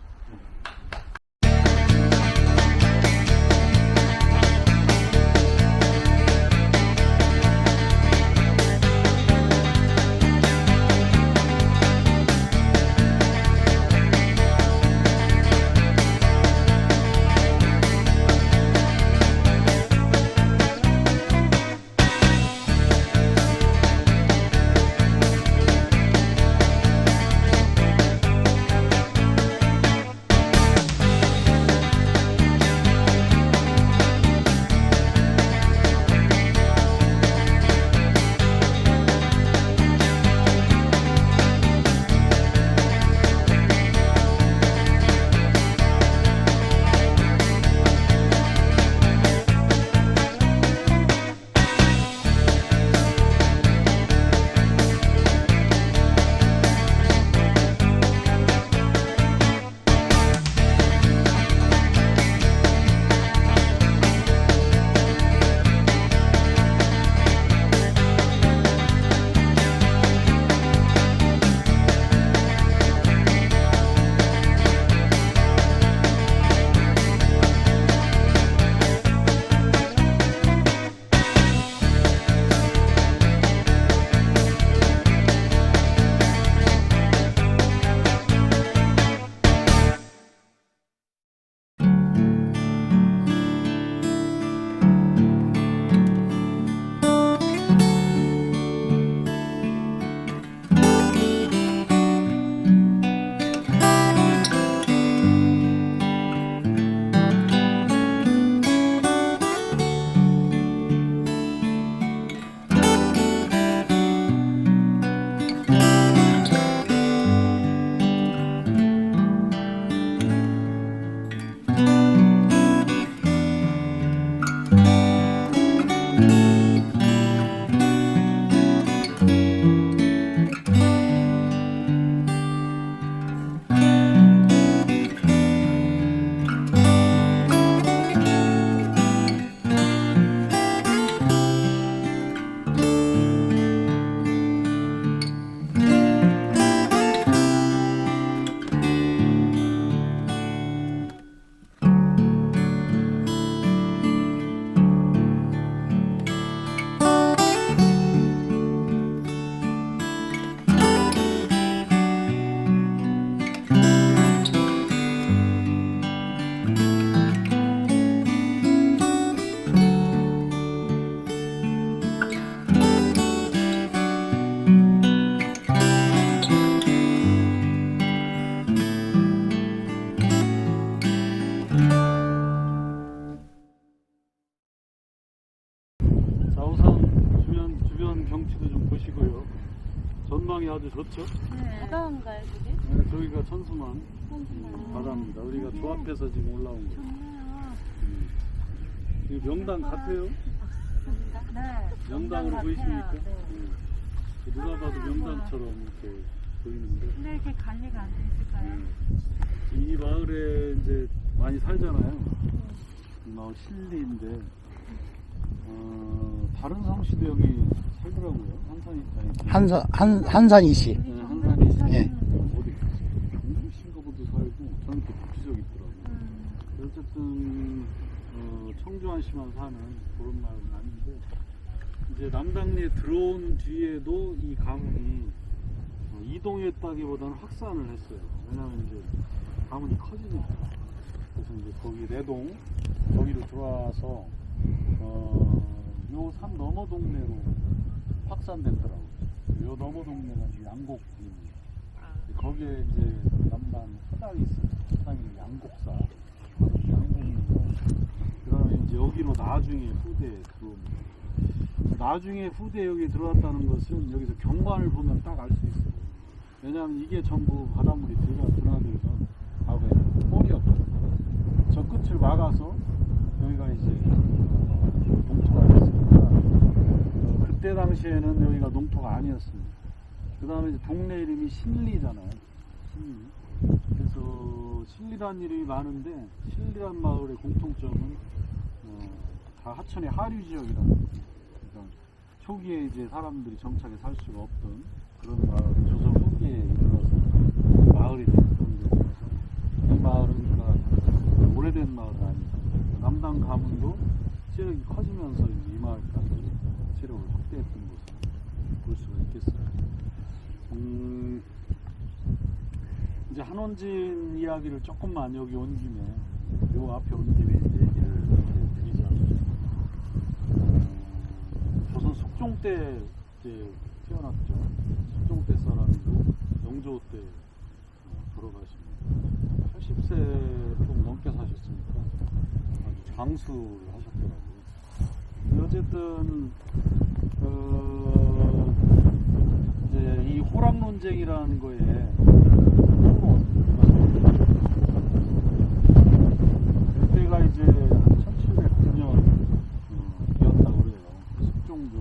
자연산 경치도 좀 보시고요. 전망이 아주 좋죠? 바다인가요, 그게? 네, 저기가 천수만 천수만. 바다입니다. 우리가 조 앞에서 지금 올라온 거. 좋네요. 이 명당 같아요? 네. 명당으로 보이십니까? 네. 네. 누가 봐도 명당처럼 이렇게 보이는데. 근데 이렇게 관리가 안 돼 있을까요? 이 마을에 이제 많이 살잖아요. 이 마을 실리인데, 다른 성씨도 여기 살더라고요. 한산이시. 네, 한산이 예. 어디 경북신거보도 살고 저는 또 북지역 있더라고요. 어쨌든 청주한 씨만 사는 그런 마을은 아닌데 이제 남당리에 들어온 뒤에도 이 가문이 이동했다기보다는 확산을 했어요. 왜냐하면 이제 가문이 커지니까. 그래서 이제 거기 내동 거기로 들어와서 요 산 너머 동네로 확산됐더라고요. 요 너머 동네가 이제 양곡입니다. 거기에 이제 남단 사당이 있어요. 사당이 양곡사. 양곡이고 그다음에 이제 여기로 나중에 후대에 들어옵니다. 나중에 후대에 여기 들어왔다는 것은 여기서 경관을 보면 딱 알 수 있어요. 왜냐하면 이게 전부 바닷물이 드나들던 과거에 홀이었거든요. 저 끝을 막아서 여기가 이제 농토가 됐으니까 그때 당시에는 여기가 농토가 아니었습니다. 그 다음에 이제 동네 이름이 신리잖아요. 신리. 그래서 신리란 이름이 많은데 신리란 마을의 공통점은 다 하천의 하류 지역이라는 거죠. 그러니까 초기에 이제 사람들이 정착에 살 수가 없던 그런 마을, 조선 후기에 이르러서 마을이 된 그런 게 있어서 이 마을은 그러니까 오래된 마을은 아니다. 남당 가문도 세력이 커지면서 이 마을까지 세력을 확대했던 것을 볼 수가 있겠어요. 이제 한원진 이야기를 조금만 여기 온 김에 요 앞에 온 김에 이제 얘기를 드리자면 조선 숙종 때 이제 태어났죠. 숙종 때 사람이고 영조 때 돌아가십니다. 80세 좀 넘게 사셨으니까 아주 장수를 하셨더라고요. 어쨌든 이제 이 호랑 논쟁이라는 거에 그때가 이제 1709년이었다고 그래요. 숙종도.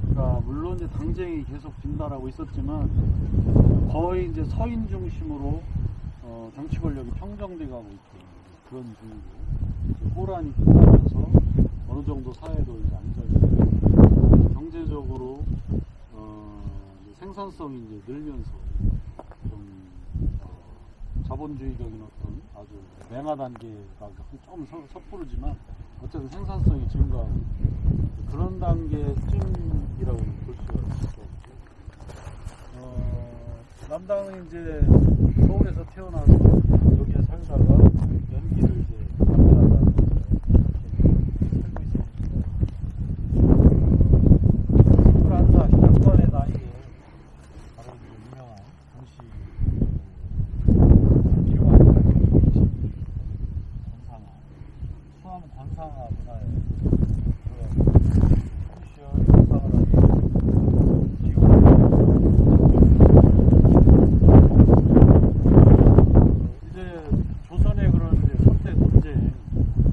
그러니까 물론 이제 당쟁이 계속 빈다라고 있었지만 거의 이제 서인 중심으로 정치 권력이 평정돼 가고 있죠. 그런 중이고 호란이 끝나면서 어느 정도 사회도 이제 안정되고 경제적으로 생산성이 이제 늘면서 좀 자본주의적인 어떤 아주 맹하 단계가 좀 섣부르지만 어쨌든 생산성이 증가하고 그런 단계쯤이라고 볼 수가 있을 것 같고 남당은 이제 서울에서 태어나서 여기에 살다가 연기를 이제 감내하다 이렇게 살고 있었는데 21살 약관의 나이에 바로 유명한 동시 권상아 수암 권상아 문화에 펜션 권상아라는 이제 조선의 그런 이제 선대 논쟁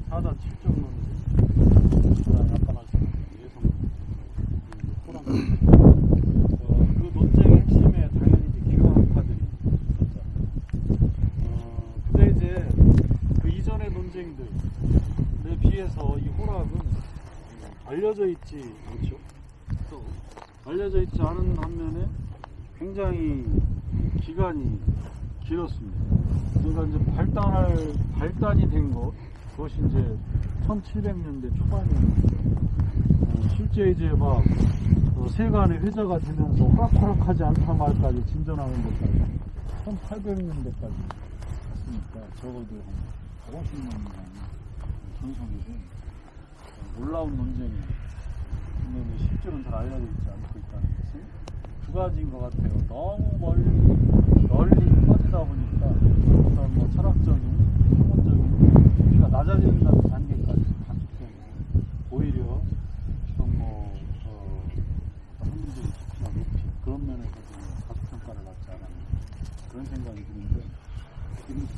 4단 7정 논쟁 그다음에 아까 말씀드린 예성 호랑 그 논쟁의 핵심에 당연히 이제 기교학파들이 근데 이제 그 이전의 논쟁들에 비해서 이 호락은 알려져 있지 않죠. 또 알려져 있지 않은 반면에 굉장히 기간이 길었습니다. 그러니까 이제 발단이 된 것, 그것이 이제 1700년대 초반이었는데, 실제 이제 막, 세간의 회자가 되면서 호락호락하지 않다 말까지 진전하는 데까지, 1800년대까지 갔으니까, 적어도 한 150년이라는 전속이고, 놀라운 논쟁이, 근데 실제로는 잘 알려져 있지 않고 있다는 것은 두 가지인 것 같아요. 너무 널리 퍼지다 보니까 어떤 뭐 철학적인, 학문적인 우리가 낮아진다는 단계까지 갔기 때문에 오히려 어떤 뭐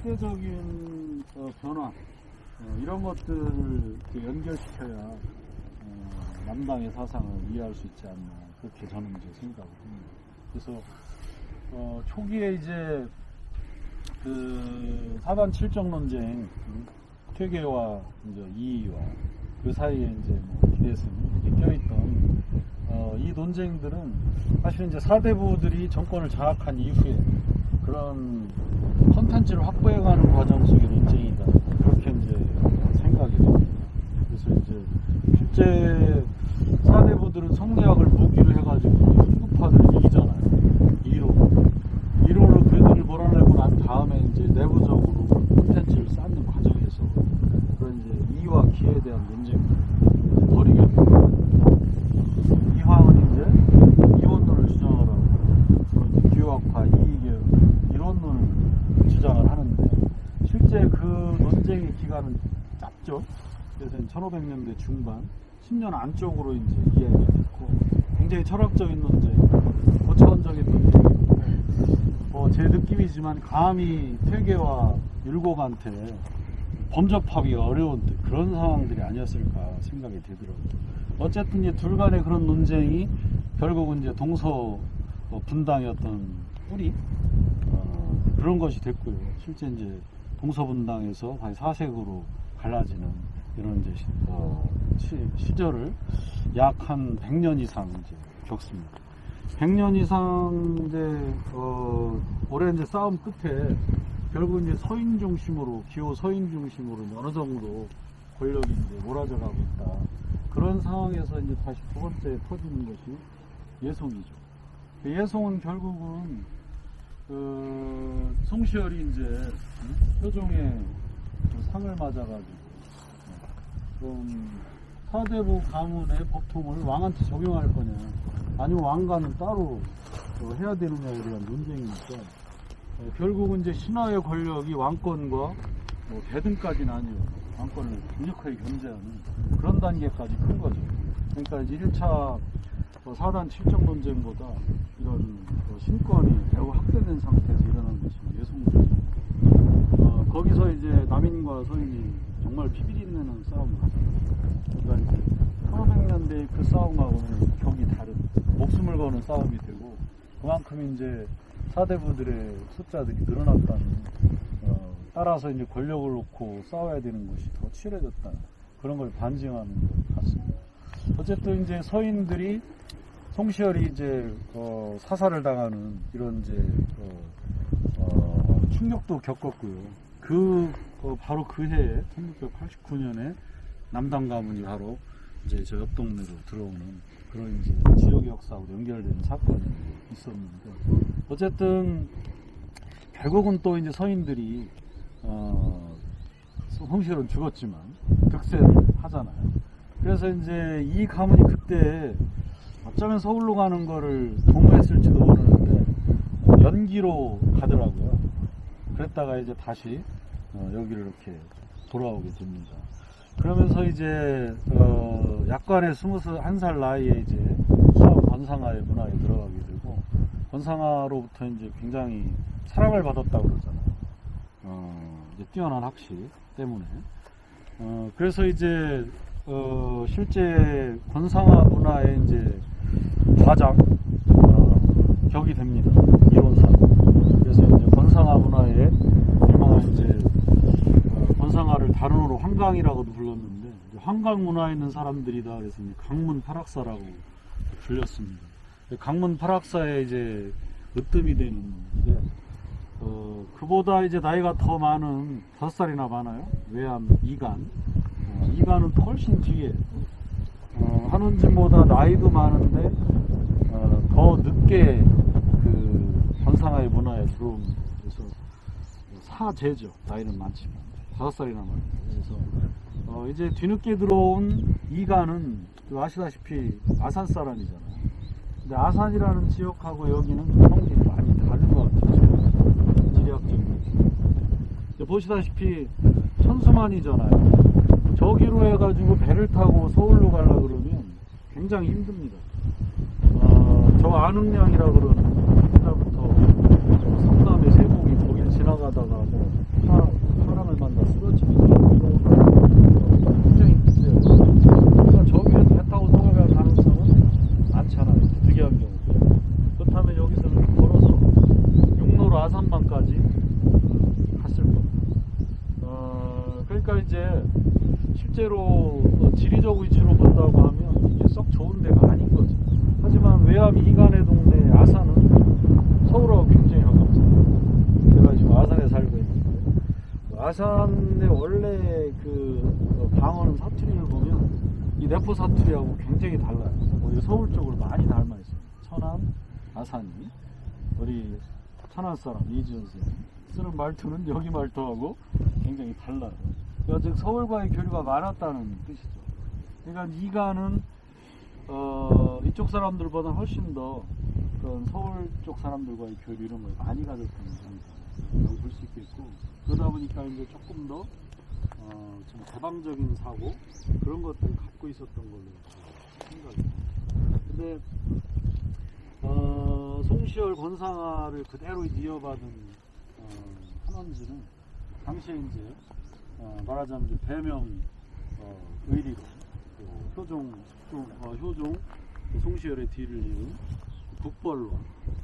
시대적인 변화 이런 것들을 이렇게 연결시켜야 남당의 사상을 이해할 수 있지 않나 그렇게 저는 이제 생각을 합니다. 그래서 초기에 이제 그 사단 칠정 논쟁 퇴계와 이제 이의와 그 사이에 이제 뭐 기대승 이렇게 껴있던 이 논쟁들은 사실 이제 사대부들이 정권을 장악한 이후에 그런 컨텐츠를 확보해가는 과정 속의 논쟁이다 그렇게 이제 생각이 됩니다. 그래서 이제 실제 사대부들은 성리학을 무기로 해가지고 후파들을 이기잖아요. 이론으로 그들을 몰아내고 난 다음에 이제 내부적으로 콘텐츠를 쌓는 과정에서 그런 이제 이와 기에 대한 논쟁을 벌이게 됩니다. 이황은 이제 이원론을 주장을 하고 이제 규학과 이익의 이론론을 주장을 하는데 실제 그 논쟁의 기간은 짧죠. 그래서 1500년대 중반 10년 안쪽으로 이제 이해가 됐고 굉장히 철학적인 논쟁, 고차원적인 논쟁이고 제 느낌이지만 감히 퇴계와 율곡한테 범접하기가 어려운 그런 상황들이 아니었을까 생각이 되더라고요. 어쨌든 이제 둘 간의 그런 논쟁이 결국은 이제 동서 분당의 어떤 뿌리 그런 것이 됐고요. 실제 이제 동서 분당에서 다시 사색으로 갈라지는 이런 이제 시절을 약 한 100년 이상 이제 겪습니다. 100년 이상 이제 오랜 이제 싸움 끝에 결국 이제 서인 중심으로 기호 서인 중심으로 어느 정도 권력이 이제 몰아져 가고 있다. 그런 상황에서 이제 다시 두 번째 터지는 것이 예송이죠. 예송은 결국은 송시열이 이제 효종의 상을 맞아가지고 좀 사대부 가문의 법통을 왕한테 적용할 거냐 아니면 왕가는 따로 해야 되느냐에 대한 논쟁이니까 결국은 이제 신하의 권력이 왕권과 뭐 대등까지는 아니고 왕권을 강력하게 견제하는 그런 단계까지 큰 거죠. 그러니까 이제 1차 사단 칠정 논쟁보다 이런 신권이 매우 확대된 상태에서 일어난 것이 예송이죠. 거기서 이제 남인과 서인이 정말 피비린내는 싸움을 하잖아요. 그러니까 이제 1500년대의 그 싸움하고는 격이 다른 목숨을 거는 싸움이 되고 그만큼 이제 사대부들의 숫자들이 늘어났다는 따라서 이제 권력을 놓고 싸워야 되는 것이 더 치열해졌다는 그런 걸 반증하는 것 같습니다. 어쨌든 이제 서인들이 송시열이 이제 사살을 당하는 이런 이제 충격도 겪었고요. 바로 그 해에 1689년에 남당 가문이 바로 이제 저 옆 동네로 들어오는 그런 이제 지역 역사하고 연결되는 사건이 있었는데 어쨌든 결국은 또 이제 서인들이 송시열은 죽었지만 득세를 하잖아요. 그래서 이제 이 가문이 그때 어쩌면 서울로 가는 거를 도모했을지도 모르는데 연기로 가더라고요. 그랬다가 이제 다시 여기를 이렇게 돌아오게 됩니다. 그러면서 이제 약간의 21살 나이에 이제 서울 권상아의 문화에 들어가게 되고 권상아로부터 이제 굉장히 사랑을 받았다고 그러잖아요. 이제 뛰어난 학식 때문에. 그래서 이제 실제 권상아 문화의 이제 좌장 격이 됩니다. 이론상. 그래서 이제 권상아 문화의 유명한 이제 권상아를 다른어로 황강이라고도 불렀는데 황강 문화에 있는 사람들이다. 그래서 이제 강문 팔학사라고 불렸습니다. 강문 팔학사의 이제 으뜸이 되는 게 그보다 이제 나이가 더 많은 5살이나 많아요. 외암 이간. 이간은 훨씬 뒤에 한운진보다 나이도 많은데 더 늦게 그 권상아의 문화에 들어옵니다. 그래서 사제죠. 나이는 많지만 5살이나 많아요. 그래서 이제 뒤늦게 들어온 이간은 아시다시피 아산 사람이잖아요. 근데 아산이라는 지역하고 여기는 성질이 많이 다른 것 같아요. 지리학적인. 보시다시피 천수만이잖아요. 저기로 해가지고 배를 타고 서울로 가려고 그러면 굉장히 힘듭니다. 저 안흥량이라 그러는 그때부터 성남의 세곡이 거길 지나가다가 뭐 태양을 만나 쓰러지면서 굉장히 힘들어요. 그러니까 저 위에 배 타고 넘어갈 가능성은 많잖아요. 특이한 경우. 그렇다면 여기서 이렇게 걸어서 육로로 아산만까지 갔을 겁니다. 그러니까 이제 실제로 지리적 위치로 본다고 하면 이게 썩 좋은 데가 아닌 거죠. 하지만 외암 이간의 동네 아산은 서울하고 굉장히 가깝잖아요. 제가 지금 아산에 살고 있는데 아산의 원래 그 방언 사투리를 보면 이 내포 사투리하고 굉장히 달라요. 오히려 서울 쪽으로 많이 닮아 있어요. 천안, 아산이 우리 천안 사람 이지은 선생님 쓰는 말투는 여기 말투하고 굉장히 달라요. 그러니까 즉 서울과의 교류가 많았다는 뜻이죠. 그러니까 이간은 이쪽 사람들보다 훨씬 더 그런 서울 쪽 사람들과의 교류 이런 걸 많이 가졌다는 점이라고 볼 수 있겠고, 그러다 보니까 이제 조금 더 좀 개방적인 사고 그런 것들을 갖고 있었던 걸로 생각합니다. 근데 송시열 권상아를 그대로 이어받은 한원지는 당시에 이제 말하자면 이제 배명 의리로 효종 송시열의 뒤를 이은 국벌로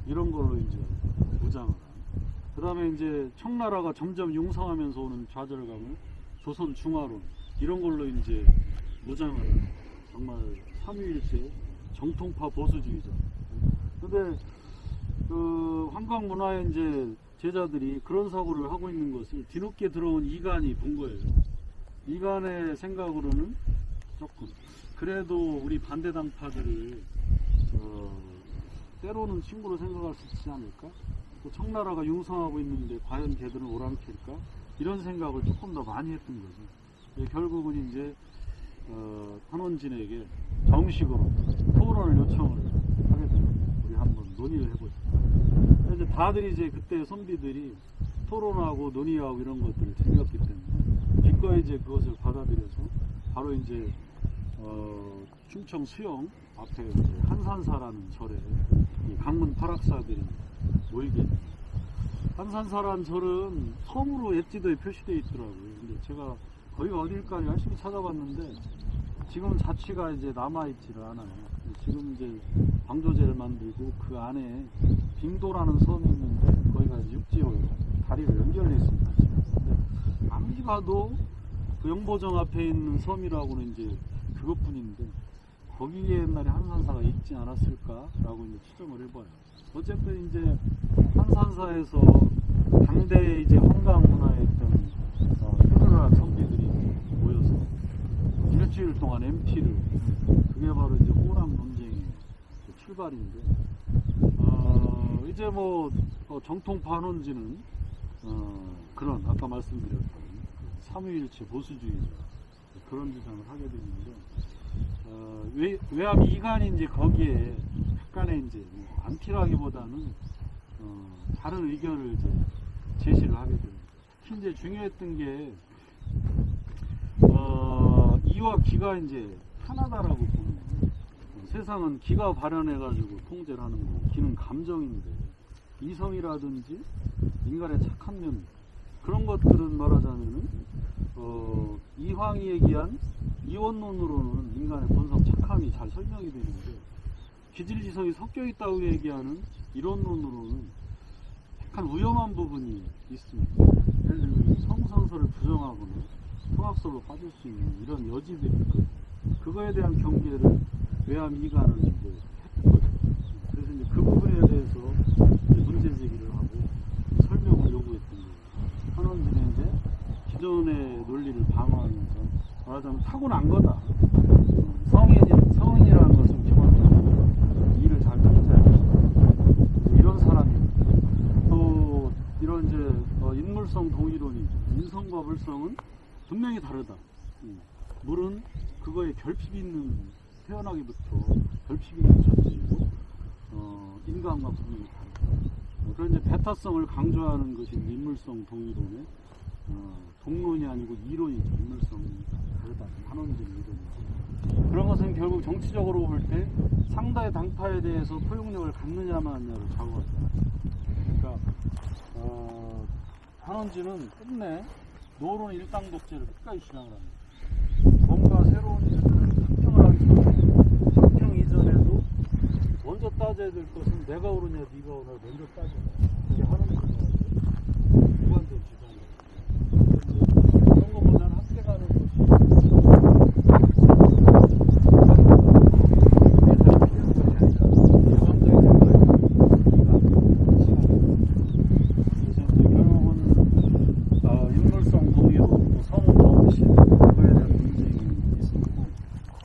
이런 걸로 이제 무장을. 그 다음에 이제 청나라가 점점 융성하면서 오는 좌절감을 조선 중화론 이런 걸로 이제 무장을 하는 정말 삼위일체 정통파 보수주의자. 근데 그 환각 문화의 이제 제자들이 그런 사고를 하고 있는 것을 뒤늦게 들어온 이간이 본 거예요. 이간의 생각으로는 조금 그래도 우리 반대당파들을 때로는 친구로 생각할 수 있지 않을까? 또 청나라가 융성하고 있는데 과연 걔들은 오랑캐일까? 이런 생각을 조금 더 많이 했던 거죠. 결국은 이제 한원진에게 정식으로 토론을 요청을 하게 됩니다. 우리 한번 논의를 해보자. 이제 다들 이제 그때 선비들이 토론하고 논의하고 이런 것들을 즐겼기 때문에 기꺼이 이제 그것을 받아들여서 바로 이제 충청 수영 앞에 이제 한산사라는 절에 이 강문 철학사들이 모이게 됩니다. 한산사라는 절은 섬으로 엣지도에 표시되어 있더라고요. 근데 제가 거기가 어딜까 열심히 찾아봤는데 지금 자취가 이제 남아있지를 않아요. 지금 이제 방조제를 만들고 그 안에 빙도라는 섬이 있는데 거기가 이제 육지로 다리를 연결돼 있습니다. 근데 아무리 가도 그 영보정 앞에 있는 섬이라고는 이제 그것뿐인데 거기에 옛날에 한산사가 있지 않았을까라고 이제 추정을 해봐요. 어쨌든 이제 한산사에서 당대 이제 환각 문화에 있던 흐르르한 선비들이 모여서 일주일 동안 MT를 그게 바로 이제 호랑 논쟁의 출발인데 이제 뭐 정통파 한원지는 그런 아까 말씀드렸던 삼위일체 보수주의자 그런 주장을 하게 되는데 외암 이간이 이제 거기에 약간의 이제 뭐 안티라기보다는 다른 의견을 이제 제시를 하게 됩니다. 특히 이제 중요했던 게 이와 기가 이제 하나다라고 보는 거예요. 세상은 기가 발현해가지고 통제를 하는 거고 기는 감정인데 이성이라든지 인간의 착한 면 그런 것들은 말하자면은 이황이 얘기한 이원론으로는 인간의 본성 착함이 잘 설명이 되는데 기질지성이 섞여 있다고 얘기하는 이론론으로는 약간 위험한 부분이 있습니다. 예를 들면 성선설을 부정하거나 통합설로 빠질 수 있는 이런 여지들이 있거든요. 그거에 대한 경계를 외암 이간은 이제 했거든요. 그래서 이제 그 부분에 대해서 이제 문제 제기를 하고 설명을 요구했던 거예요. 한원진은 이제 기존의 논리를 방어하면서 말하자면 타고난 거다. 성인이라는 것은 기본적으로 일을 잘 통제하고 이런 사람이에요. 또 이런 이제 인물성 동의론이 인성과 물성은 분명히 다르다. 물은 그거에 결핍이 있는 태어나기부터 결핍이 있는 존재이고 인간과 분명히 다르다. 그런 이제 배타성을 강조하는 것이 인물성 동의론의 동론이 아니고 이론이죠. 인물성이 다르다. 한원진 이론이죠. 그런 것은 결국 정치적으로 볼 때 상당의 당파에 대해서 포용력을 갖느냐 마느냐를 좌우하죠. 그러니까 한원진은 끝내 노론 일당 독재를 끝까지 주장을 합니다. 뭔가 새로운 일들을 합평을 하기 전에, 합평 이전에도 먼저 따져야 될 것은 내가 옳으냐 네가 옳으냐 먼저 따져야 그게 하는 거예요. 무관된 주장이에요. 그런 것보다는 함께 가는 것이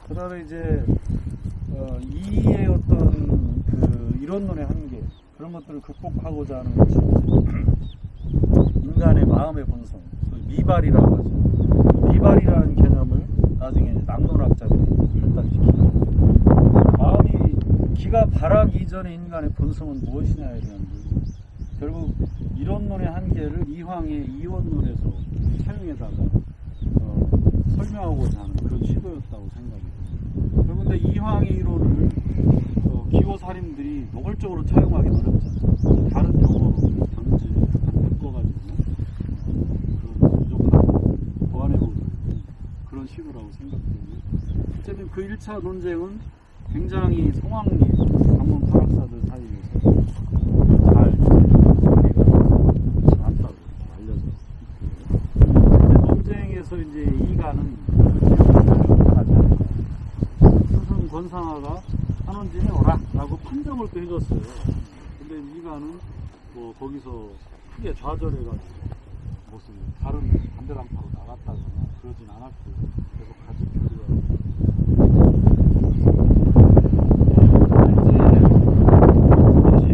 그다음에 이제 이의 어떤 그 이론론의 한계 그런 것들을 극복하고자 하는 것이 인간의 마음의 본성, 소위 미발이라고 하죠. 미발이라는 개념을 나중에 낙론학자들이 발달시킵니다. 마음이 기가 발하기 전에 인간의 본성은 무엇이냐에 대한 문제. 결국 이론론의 한계를 이황의 이원론에서 사용해다가 설명하고자 하는 그런 시도였다고 생각합니다. 그런데 이황의 이론을 기호사림들이 노골적으로 차용하기 어렵잖아요. 다른 용어로 단지 바꿔가지고 그런 부족한 보완해보는 그런 시도라고 생각되고요. 어쨌든 그 1차 논쟁은 굉장히 성황리에 방문 파락사들 사이에서 잘 정리가 났다고 알려져 있고요. 논쟁에서 이제 이가는 하지 않습니다. 스승 권상아가 한원진에 오라 라고 판정을 또 해줬어요. 근데 이가는 뭐 거기서 크게 좌절해가지고 무슨 다른 반대당파로 나갔다거나 그러진 않았고 계속 같이 교류하고 이제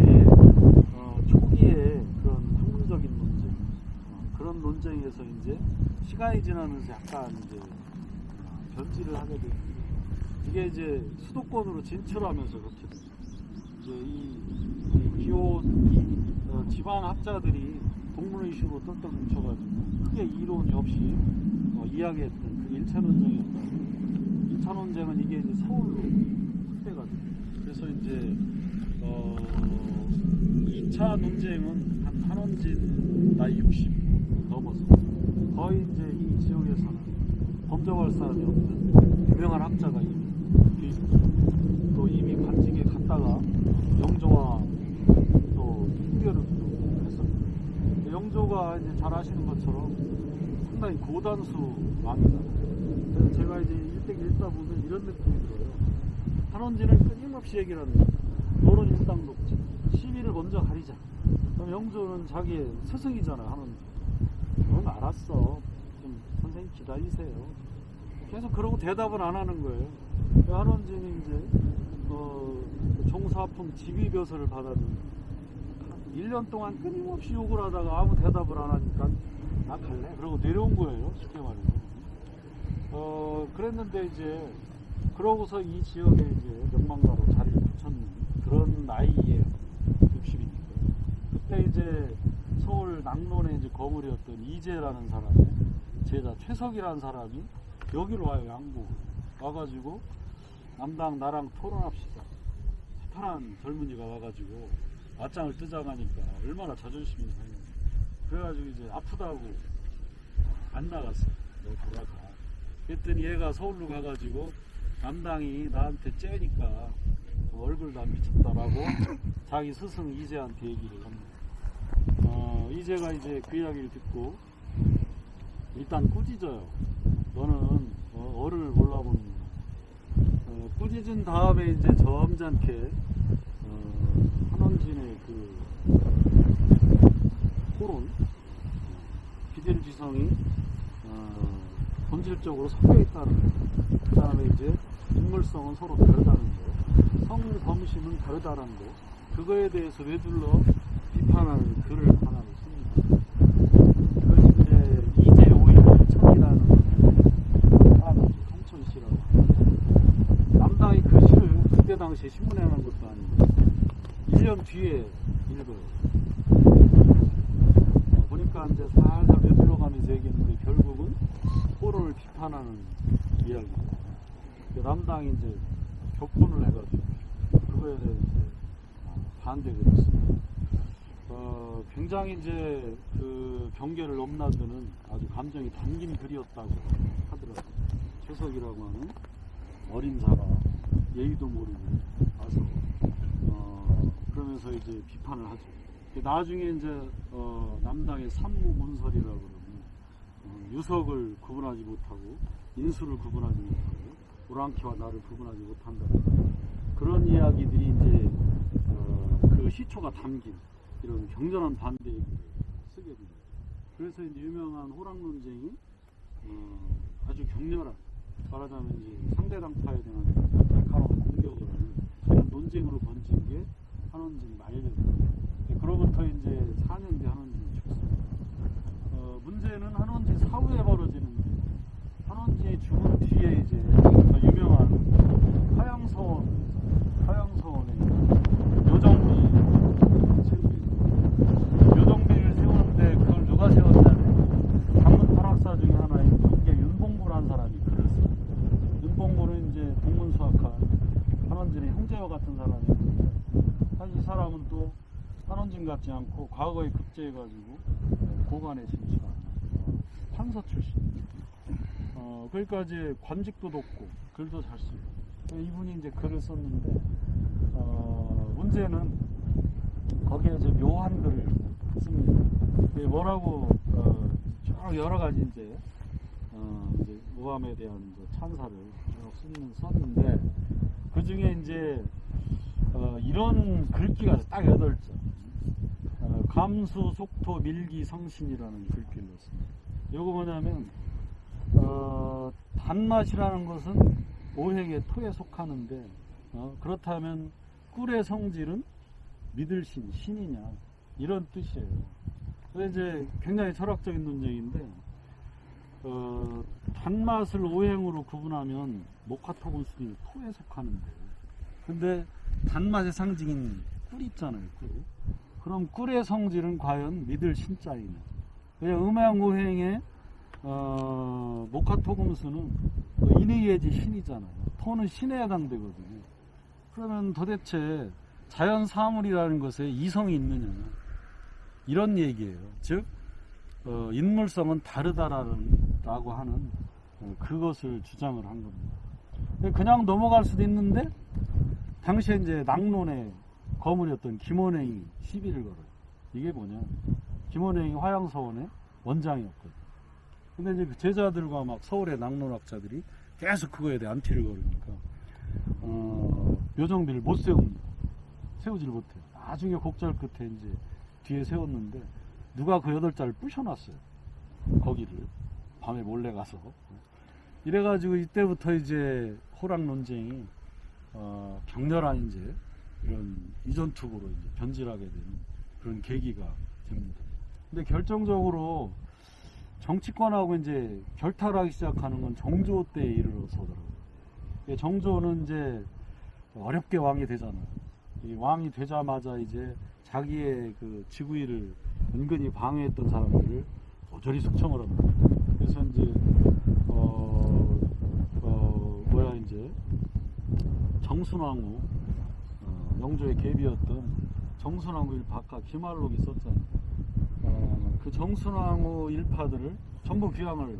초기에 그런 학문적인 논쟁 그런 논쟁에서 이제 시간이 지나면서 약간 이제 변질을 하게 됩니다. 이게 이제 수도권으로 진출하면서 그렇게 됩니다. 이제 이 기호 지방 학자들이 동문회 이슈로 똘똘 뭉쳐가지고 크게 이론이 없이 이야기했던 그게 1차 논쟁이었다면 2차 논쟁은 이게 이제 서울로 확대가 됩니다. 그래서 이제 2차 논쟁은 한 한원진 나이 60 넘어서 거의 이제 이 지역에서는 범접할 사람이 없는 유명한 학자가 이미 또 이미 관직에 갔다가 영조와 또 후견을 했었고 영조가 이제 잘 아시는 것처럼 상당히 고단수 왕이다. 그래서 제가 이제 일대기 읽다 보면 이런 느낌이 들어요. 한원진을 끊임없이 얘기를 합니다. 노론 일당 독재, 시비를 먼저 가리자. 그럼 영조는 자기의 스승이잖아, 한원진. 그건 알았어. 좀 선생님 기다리세요. 계속 그러고 대답을 안 하는 거예요. 한원진이 이제 종사품 직위벼슬을 받았는데 1년 동안 끊임없이 욕을 하다가 아무 대답을 안 하니까 나 갈래? 그러고 내려온 거예요. 쉽게 말해서. 그랬는데 이제 그러고서 이 지역에 이제 명망가로 자리를 붙였는 그런 나이에 60이니까 그때 이제 서울 낙론에 이제 거물이었던 이재라는 사람의 제자 최석이라는 사람이 여기로 와요. 양구 와가지고 남당 나랑 토론합시다. 파란 젊은이가 와가지고 맞짱을 뜨자가니까 얼마나 자존심이 상해. 그래가지고 이제 아프다고 안 나갔어. 너 돌아가. 그랬더니 얘가 서울로 가가지고 남당이 나한테 째니까 얼굴도 안 미쳤다라고 자기 스승 이재한테 얘기를 합니다. 이재가 이제 그 이야기를 듣고 일단 꾸짖어요. 너는 어른을 몰라보는구나. 꾸짖은 다음에 이제 점잖게 한원진의 그 토론 비대지성이 본질적으로 섞여 있다는 거. 그 다음에 이제 인물성은 서로 다르다는 거. 성범심은 다르다는 거. 그거에 대해서 외둘러 비판하는 글을 하나 씁니다. 그것이 이제 이재 오히려 천이라는 사람이 성천씨라고. 남당이 그 시를 그때 당시에 신문에 한 것도 아니고 1년 뒤에 읽어요. 보니까 이제 살살 외둘러가면서 얘기했는데 결국은 토론을 비판하는 이야기입니다. 남당이 이제 격분을 해가지고 그거에 대해서 반대가 됐습니다. 굉장히 이제 그 경계를 넘나드는 아주 감정이 담긴 글이었다고 하더라고요. 최석이라고 하는 어린 자가 예의도 모르고 와서 그러면서 이제 비판을 하죠. 나중에 이제 남당의 삼무문설이라고 그러면 유석을 구분하지 못하고 인수를 구분하지 못하고 오랑캐와 나를 구분하지 못한다. 그런 이야기들이 이제 그 시초가 담긴 이런 격렬한 반대를 쓰게 됩니다. 그래서 이제 유명한 호랑 논쟁이 아주 격렬한, 말하자면 이제 상대 당파에 대한 날카로운 공격을 하는 그런 논쟁으로 번진 게 한원진 말년입니다. 그로부터 이제 4년 뒤 한원진이 죽습니다. 문제는 한원진 사후에 벌어지는데, 한원진이 죽은 뒤에 이제 유명한 화양서원에 요정비 세웁니다. 요정비를 세우는데 그걸 누가 세웠냐면 강문 팔학사 중에 하나인 경계 윤봉구라는 사람이 글을 써요. 윤봉구는 이제 동문수학한 한원진의 형제와 같은 사람인데, 사실 이 사람은 또 한원진 같지 않고 과거에 급제해가지고 고관에 진출한 판사 출신. 그러니까 이제 관직도 높고 글도 잘 쓰고, 이분이 이제 글을 썼는데 문제는 거기에 이제 묘한 글을 씁니다. 뭐라고 여러 가지 이제 모함에 대한 이제 찬사를 썼는데, 그 중에 이제 이런 글귀가 딱 8자. 감수, 속토, 밀기, 성신이라는 글귀를 넣습니다. 이거 뭐냐면 단맛이라는 것은 오행의 토에 속하는데 그렇다면 꿀의 성질은 믿을 신이냐, 이런 뜻이에요. 그래서 이제 굉장히 철학적인 논쟁인데, 단맛을 오행으로 구분하면 목화토금술이 토에 속하는데, 근데 단맛의 상징인 꿀 있잖아요, 꿀. 그럼 꿀의 성질은 과연 믿을 신자이냐. 음양오행의 목화토금수는 인의예지 신이잖아요. 토는 신에 해당되거든요. 그러면 도대체 자연 사물이라는 것에 이성이 있느냐, 이런 얘기예요. 즉 인물성은 다르다라고 하는 그것을 주장을 한 겁니다. 그냥 넘어갈 수도 있는데, 당시에 이제 낙론의 거물이었던 김원행이 시비를 걸어요. 이게 뭐냐, 김원행이 화양서원의 원장이었거든요. 근데 이제 그 제자들과 막 서울의 낙론학자들이 계속 그거에 대해 안티를 걸으니까 묘정비를 못 세웁니다. 세우지를 못해요. 나중에 곡절 끝에 이제 뒤에 세웠는데 누가 그 8자를 부셔놨어요. 거기를 밤에 몰래 가서. 이래가지고 이때부터 이제 호랑 논쟁이 격렬한 이제 이런 이전투구로 이제 변질하게 되는 그런 계기가 됩니다. 근데 결정적으로 정치권하고 이제 결탈하기 시작하는 건 정조 때에 이르러서더라고요. 정조는 이제 어렵게 왕이 되잖아요. 이 왕이 되자마자 이제 자기의 그 지구의를 은근히 방해했던 사람들을 모조리 숙청을 합니다. 그래서 이제 이제 정순왕후, 영조의 계비였던 정순왕후 일파가 김알록이 썼잖아요. 그 정순왕후 일파들을 전부 귀향을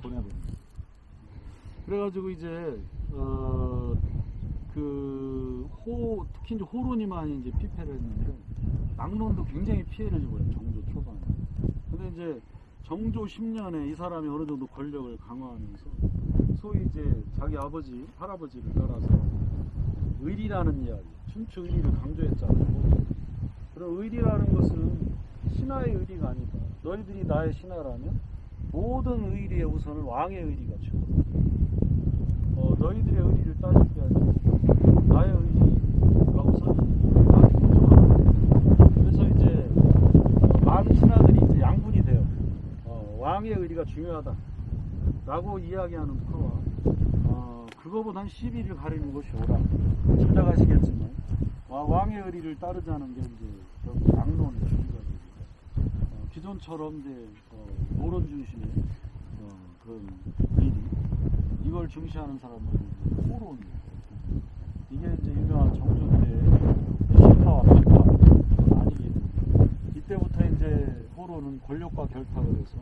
보내버립니다. 그래가지고 이제 특히 이제 호론이만이 이제 피폐를 했는데, 낙론도 굉장히 피해를 입어요, 정조 초반에. 근데 이제 정조 10년에 이 사람이 어느 정도 권력을 강화하면서 소위 이제 자기 아버지, 할아버지를 따라서 의리라는 이야기, 춘추 의리를 강조했잖아요. 그럼 의리라는 것은 신하의 의리가 아니다. 너희들이 나의 신하라면 모든 의리의 우선은 왕의 의리가 최고다. 너희들의 의리를 따질 게 아니라 나의 의리가 우선이니까. 그래서 이제 많은 신하들이 이제 양분이 돼요. 왕의 의리가 중요하다라고 이야기하는 프로와 그거보단 시비를 가리는 것이 옳아. 짐작하시겠지만 왕의 의리를 따르자는 게 이제 양론의 주의가 되고, 기존처럼 이제 모론 중심의 그런 의리, 이걸 중시하는 사람들은 호론이에요. 이게 이제 유명한 정조 때의 신파와 편파 아니게 됩니다. 호로는 권력과 결탁을 해서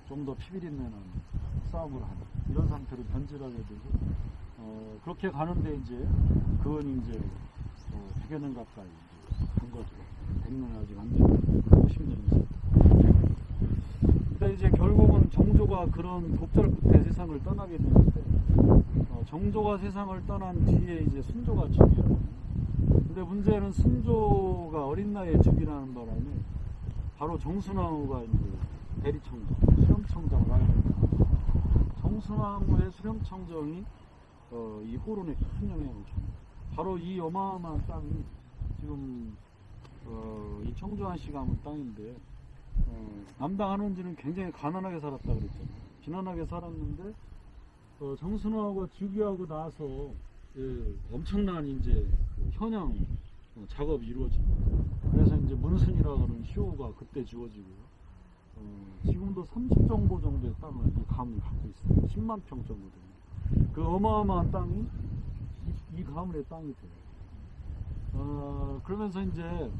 좀 더 피비린내는 싸움을 하는 이런 상태로 변질하게 되고 그렇게 가는데 이제 그건 이제 100여 년 가까이 간 거죠. 100년 아직 안 되고 50년이 있었다. 근데 이제 결국은 정조가 그런 곡절 끝에 세상을 떠나게 되는데 정조가 세상을 떠난 뒤에 이제 순조가 즉위해요. 근데 문제는 순조가 어린 나이에 즉위하는 바람에 바로 정순왕후가 이제 대리청정, 수렴청정을 하게 됩니다. 정순왕후의 수렴청정이 이 호론에 큰 영향을 줍니다. 바로 이 어마어마한 땅이 지금 이 청주한 씨가 한 땅인데 남당 한원지는 굉장히 가난하게 살았다 그랬잖아요. 가난하게 살았는데 정순왕후가 즉위하고 나서 엄청난 이제 그 현양 작업이 이루어집니다. 그래서 이제 문순이라고 하는 시호가 그때 지어지고요. 지금도 30정보 정도의 땅을 이 가문이 갖고 있어요. 10만 평 정도 됩니다. 그 어마어마한 땅이 이 가문의 땅이 돼요. 그러면서 이제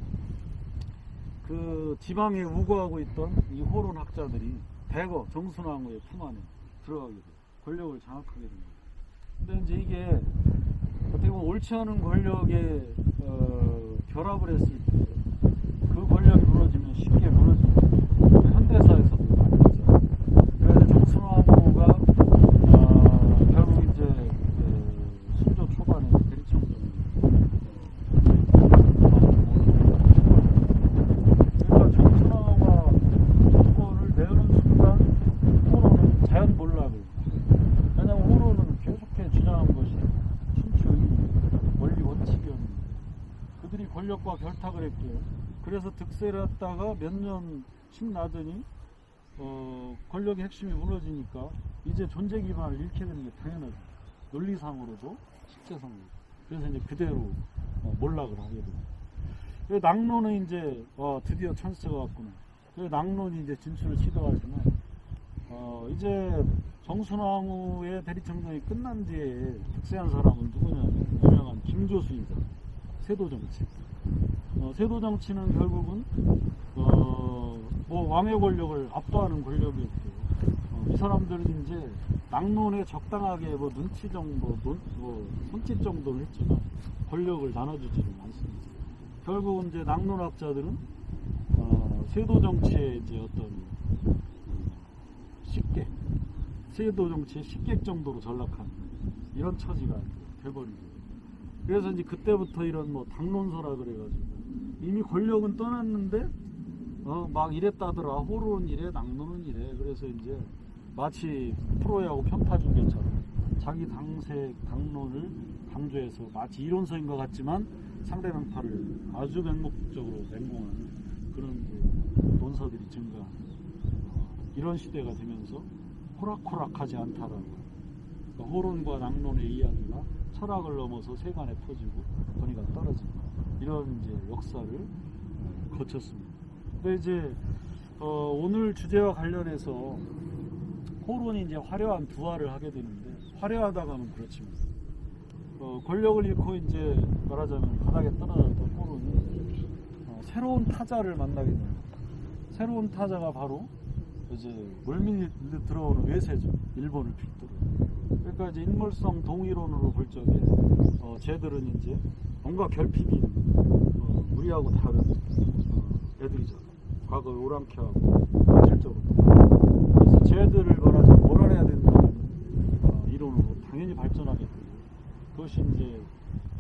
그 지방에 우거하고 있던 이 호론 학자들이 대거 정순왕후의 품 안에 들어가게 돼요. 권력을 장악하게 됩니다. 근데 이제 이게 어떻게 보면 옳지 않은 권력에 결합을 했을 때 그 권력이 무너지면 쉽게 무너집니다. 현대사에서도 많이 있죠. 그래서 정순왕후가 결국 이제 순조 초반에 대리청정을 그러니까 정순왕후가 정권을 내어는 순간 호로는 자연 몰락을. 왜냐하면 호로는 계속해 주장한 것이 춘추의 원리 원칙이었는데 그들이 권력과 결탁을 했고요. 그래서 득세를 했다가 몇 년 신나더니 권력의 핵심이 무너지니까 이제 존재 기반을 잃게 되는 게 당연하죠. 논리상으로도 실제상으로도. 그래서 이제 그대로 몰락을 하게 됩니다. 그래서 낙론은 이제 드디어 찬스가 왔구나. 그래서 낙론이 이제 진출을 시도하지만 이제 정순왕후의 대리청정이 끝난 뒤에 득세한 사람은 누구냐면 유명한 김조수이다. 세도정치. 세도정치는 결국은 뭐 왕의 권력을 압도하는 권력이었고 이 사람들은 이제 낙론에 적당하게 뭐 눈치 정도, 뭐 손짓 정도를 했지만 권력을 나눠주지는 않습니다. 결국은 이제 낙론학자들은 세도정치의 이제 어떤 식객, 세도정치의 식객 정도로 전락하는 이런 처지가 돼버리죠. 그래서 이제 그때부터 이런 뭐 당론서라 그래가지고 이미 권력은 떠났는데 막 이랬다더라. 호로는 이래, 낙론은 이래. 그래서 이제 마치 프로야구 편파 중계처럼 자기 당론을 강조해서 마치 이론서인 것 같지만 상대방파를 아주 맹목적으로 맹공하는 그런 이제 논서들이 증가하는 이런 시대가 되면서 호락호락하지 않다라는 그러니까 호론과 낙론의 이야기가 철학을 넘어서 세간에 퍼지고 권위가 떨어지는 이런 이제 역사를 거쳤습니다. 근데 이제 오늘 주제와 관련해서 호론이 이제 화려한 부활을 하게 되는데 화려하다가 하면 그렇지만 권력을 잃고 이제 말하자면 바닥에 떨어졌던 호론이 새로운 타자를 만나게 됩니다. 새로운 타자가 바로 이제 물밀 들어오는 외세죠. 일본을 필두로. 그러니까 이제 인물성 동이론으로 볼 적에 쟤들은 이제 뭔가 결핍이 우리하고 다른 애들이죠. 과거에 오랑캐하고 실적으로. 그래서 쟤들을 말하자면 몰아내야 된다는 이론으로 당연히 발전하게 되고 그것이 이제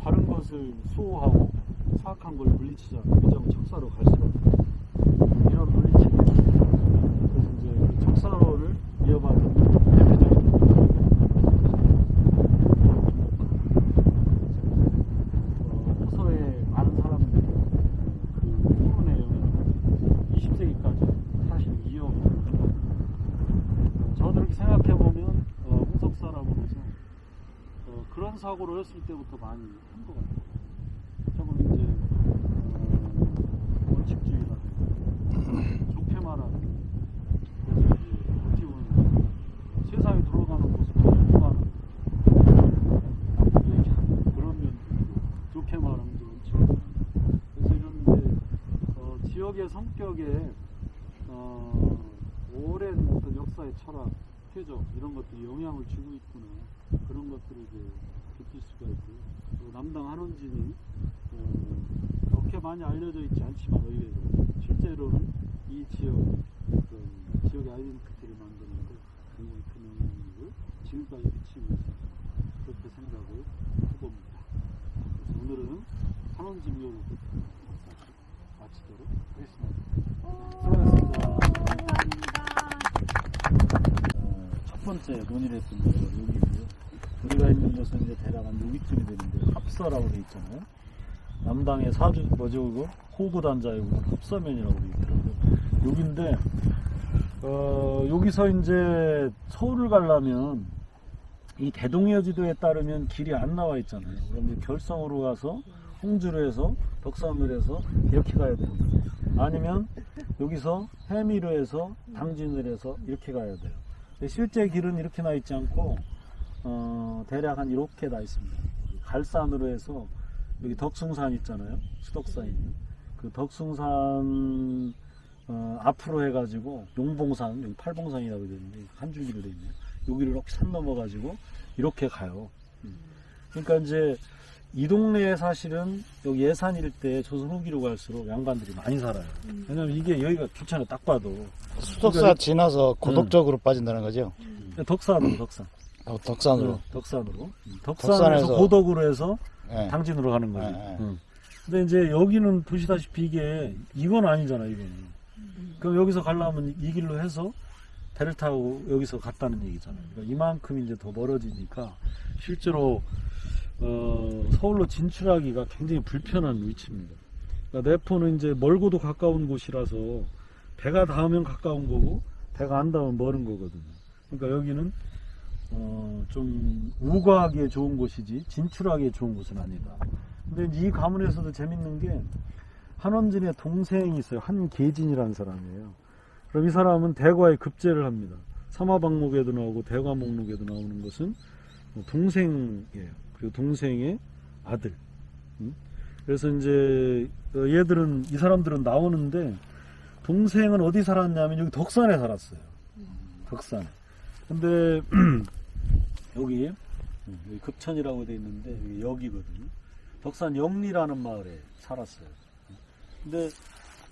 다른 것을 수호하고 사악한 걸 물리치자 위정 척사로 갈 수밖에 없는 이런 논리체계. 그래서 이제 척사론을 이어받은 대표적인 호서에 많은 사람들이 그 호론의 영향을 20세기까지 사실 이어오고 저도 그렇게 생각해보면 홍석 사람으로서 그런 사고를 했을 때부터 많이 한 것 같아요. 저건 이제 원칙주의라든가 좋게 말하는 그래서 이제 어떻게 보면 세상이 돌아가는 모습을 보고하는 얘기하는 그런 면도 있고 좋게 말하는 게 원칙. 그래서 이런 이제 지역의 성격에 오랜 어떤 역사의 철학, 표적 이런 것들이 영향을 주고 있구나 그런 것들을 이제 느낄 수가 있고요. 또 남당 한원진이 그렇게 많이 알려져 있지 않지만 의외로 실제로는 이 지역의 아이덴티티를 만드는데 굉장히 큰 영향력을 지금까지 미치고 있습니다. 그렇게 생각을 해봅니다. 그래서 오늘은 한원진 묘를 마치도록 하겠습니다. 수고하셨습니다. 첫 번째 논의를 했던 데가 여기고요. 우리가 있는 곳은 이제 대략 한 6위쯤이 되는데 합서라고 돼 있잖아요. 남당의 사주 뭐죠 그거? 호구단자이고 합서면이라고 돼 있더라고요. 여기인데 여기서 이제 서울을 가려면 이 대동여지도에 따르면 길이 안 나와 있잖아요. 그럼 이제 결성으로 가서 홍주로 해서 덕산으로 해서 이렇게 가야 됩니다. 아니면 여기서 해미로 해서 당진으로 해서 이렇게 가야 돼요. 근데 실제 길은 이렇게 나 있지 않고 대략 한 이렇게 나 있습니다. 갈산으로 해서 여기 덕숭산 있잖아요. 수덕산 있는 그 덕숭산 앞으로 해가지고 용봉산, 여기 팔봉산이라고 되어 있는데 한 줄기로 되어 있네요. 여기를 이렇게 산 넘어가지고 이렇게 가요. 그러니까 이제 이 동네에 사실은 여기 예산 일대 조선 후기로 갈수록 양반들이 많이 살아요. 왜냐면 이게 여기가 좋잖아요. 딱 봐도. 수덕사 그러니까 지나서 고덕적으로 빠진다는 거죠? 덕산으로, 덕산. 덕산으로. 덕산으로. 덕산에서 덕산에서 고덕으로 해서 네. 당진으로 가는 거죠. 네. 근데 이제 여기는 보시다시피 이건 아니잖아요, 이거는. 그럼 여기서 가려면 이 길로 해서 배를 타고 여기서 갔다는 얘기잖아요. 그러니까 이만큼 이제 더 멀어지니까 실제로 서울로 진출하기가 굉장히 불편한 위치입니다. 그러니까 내포는 이제 멀고도 가까운 곳이라서 배가 닿으면 가까운 거고 배가 안 닿으면 멀은 거거든요. 그러니까 여기는 좀 우거하기에 좋은 곳이지 진출하기에 좋은 곳은 아니다. 근데 이제 이 가문에서도 재밌는 게 한원진의 동생이 있어요. 한계진이라는 사람이에요. 그럼 이 사람은 대과에 급제를 합니다. 삼화방목에도 나오고 대과 목록에도 나오는 것은 동생이에요. 그리고 동생의 아들. 그래서 이제 이 사람들은 나오는데 동생은 어디 살았냐면 여기 덕산에 살았어요. 덕산에. 근데 여기 급천이라고 돼 있는데 여기거든요. 덕산 영리라는 마을에 살았어요. 근데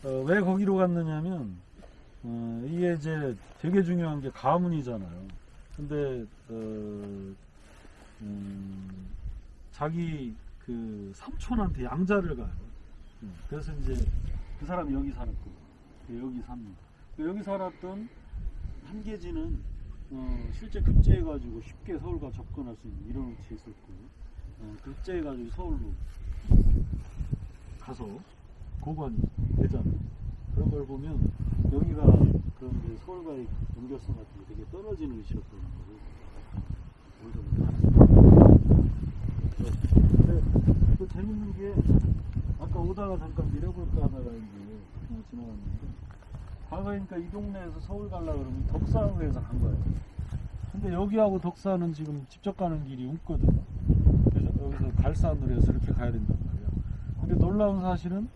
왜 거기로 갔느냐면 이게 이제 되게 중요한 게 가문이잖아요. 근데 자기 그 삼촌한테 양자를 가요. 그래서 이제 그 사람이 여기 살았고 여기 삽니다. 여기 살았던 한계진은 실제 급제해가지고 쉽게 서울과 접근할 수 있는 이런 위치에 있었고 급제해가지고 서울로 가서 고관이 되잖아요. 그런 걸 보면 여기가 그런 게 서울과의 연결성 같은 게 되게 떨어지는 위치였다는 거를 근데 또 재밌는 게 아까 오다가 잠깐 내려볼까 하다가 이제 그냥 지나갔는데 과거니까 이 동네에서 서울 가려고 그러면 덕산으로 해서 간 거예요. 근데 여기하고 덕산은 지금 직접 가는 길이 없거든요. 그래서 여기서 갈산으로 해서 이렇게 가야 된단 말이에요. 근데 놀라운 사실은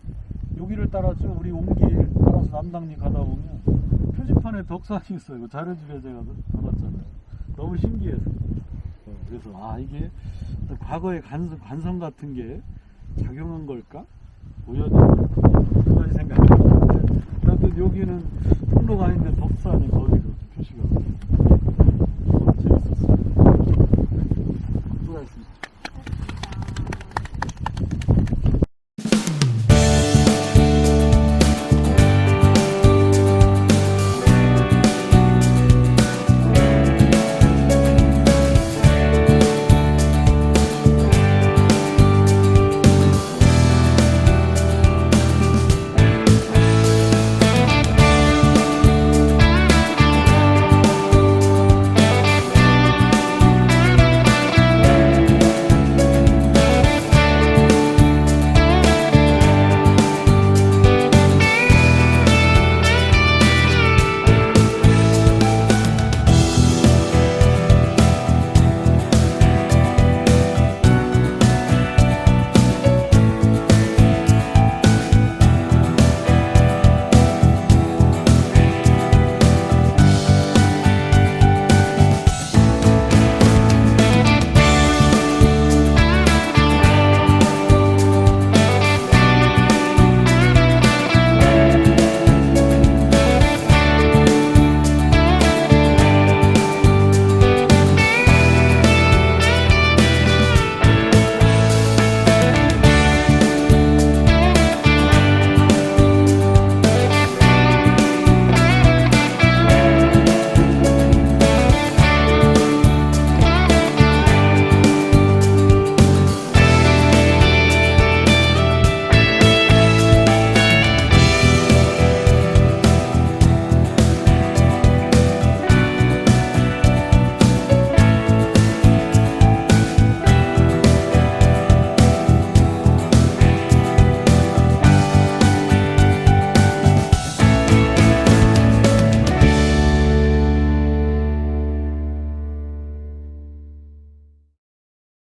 여기를 따라서 우리 온 길 따라서 남당리 가다 보면 표지판에 덕산이 있어요. 자료집에 제가 넣어놨잖아요. 너무 신기해서. 그래서 이게 과거의 관성 같은 게 작용한 걸까? 우연히 그런 생각이 들었는데 여기는 통로가 아닌데 덕산이 거기로 표시가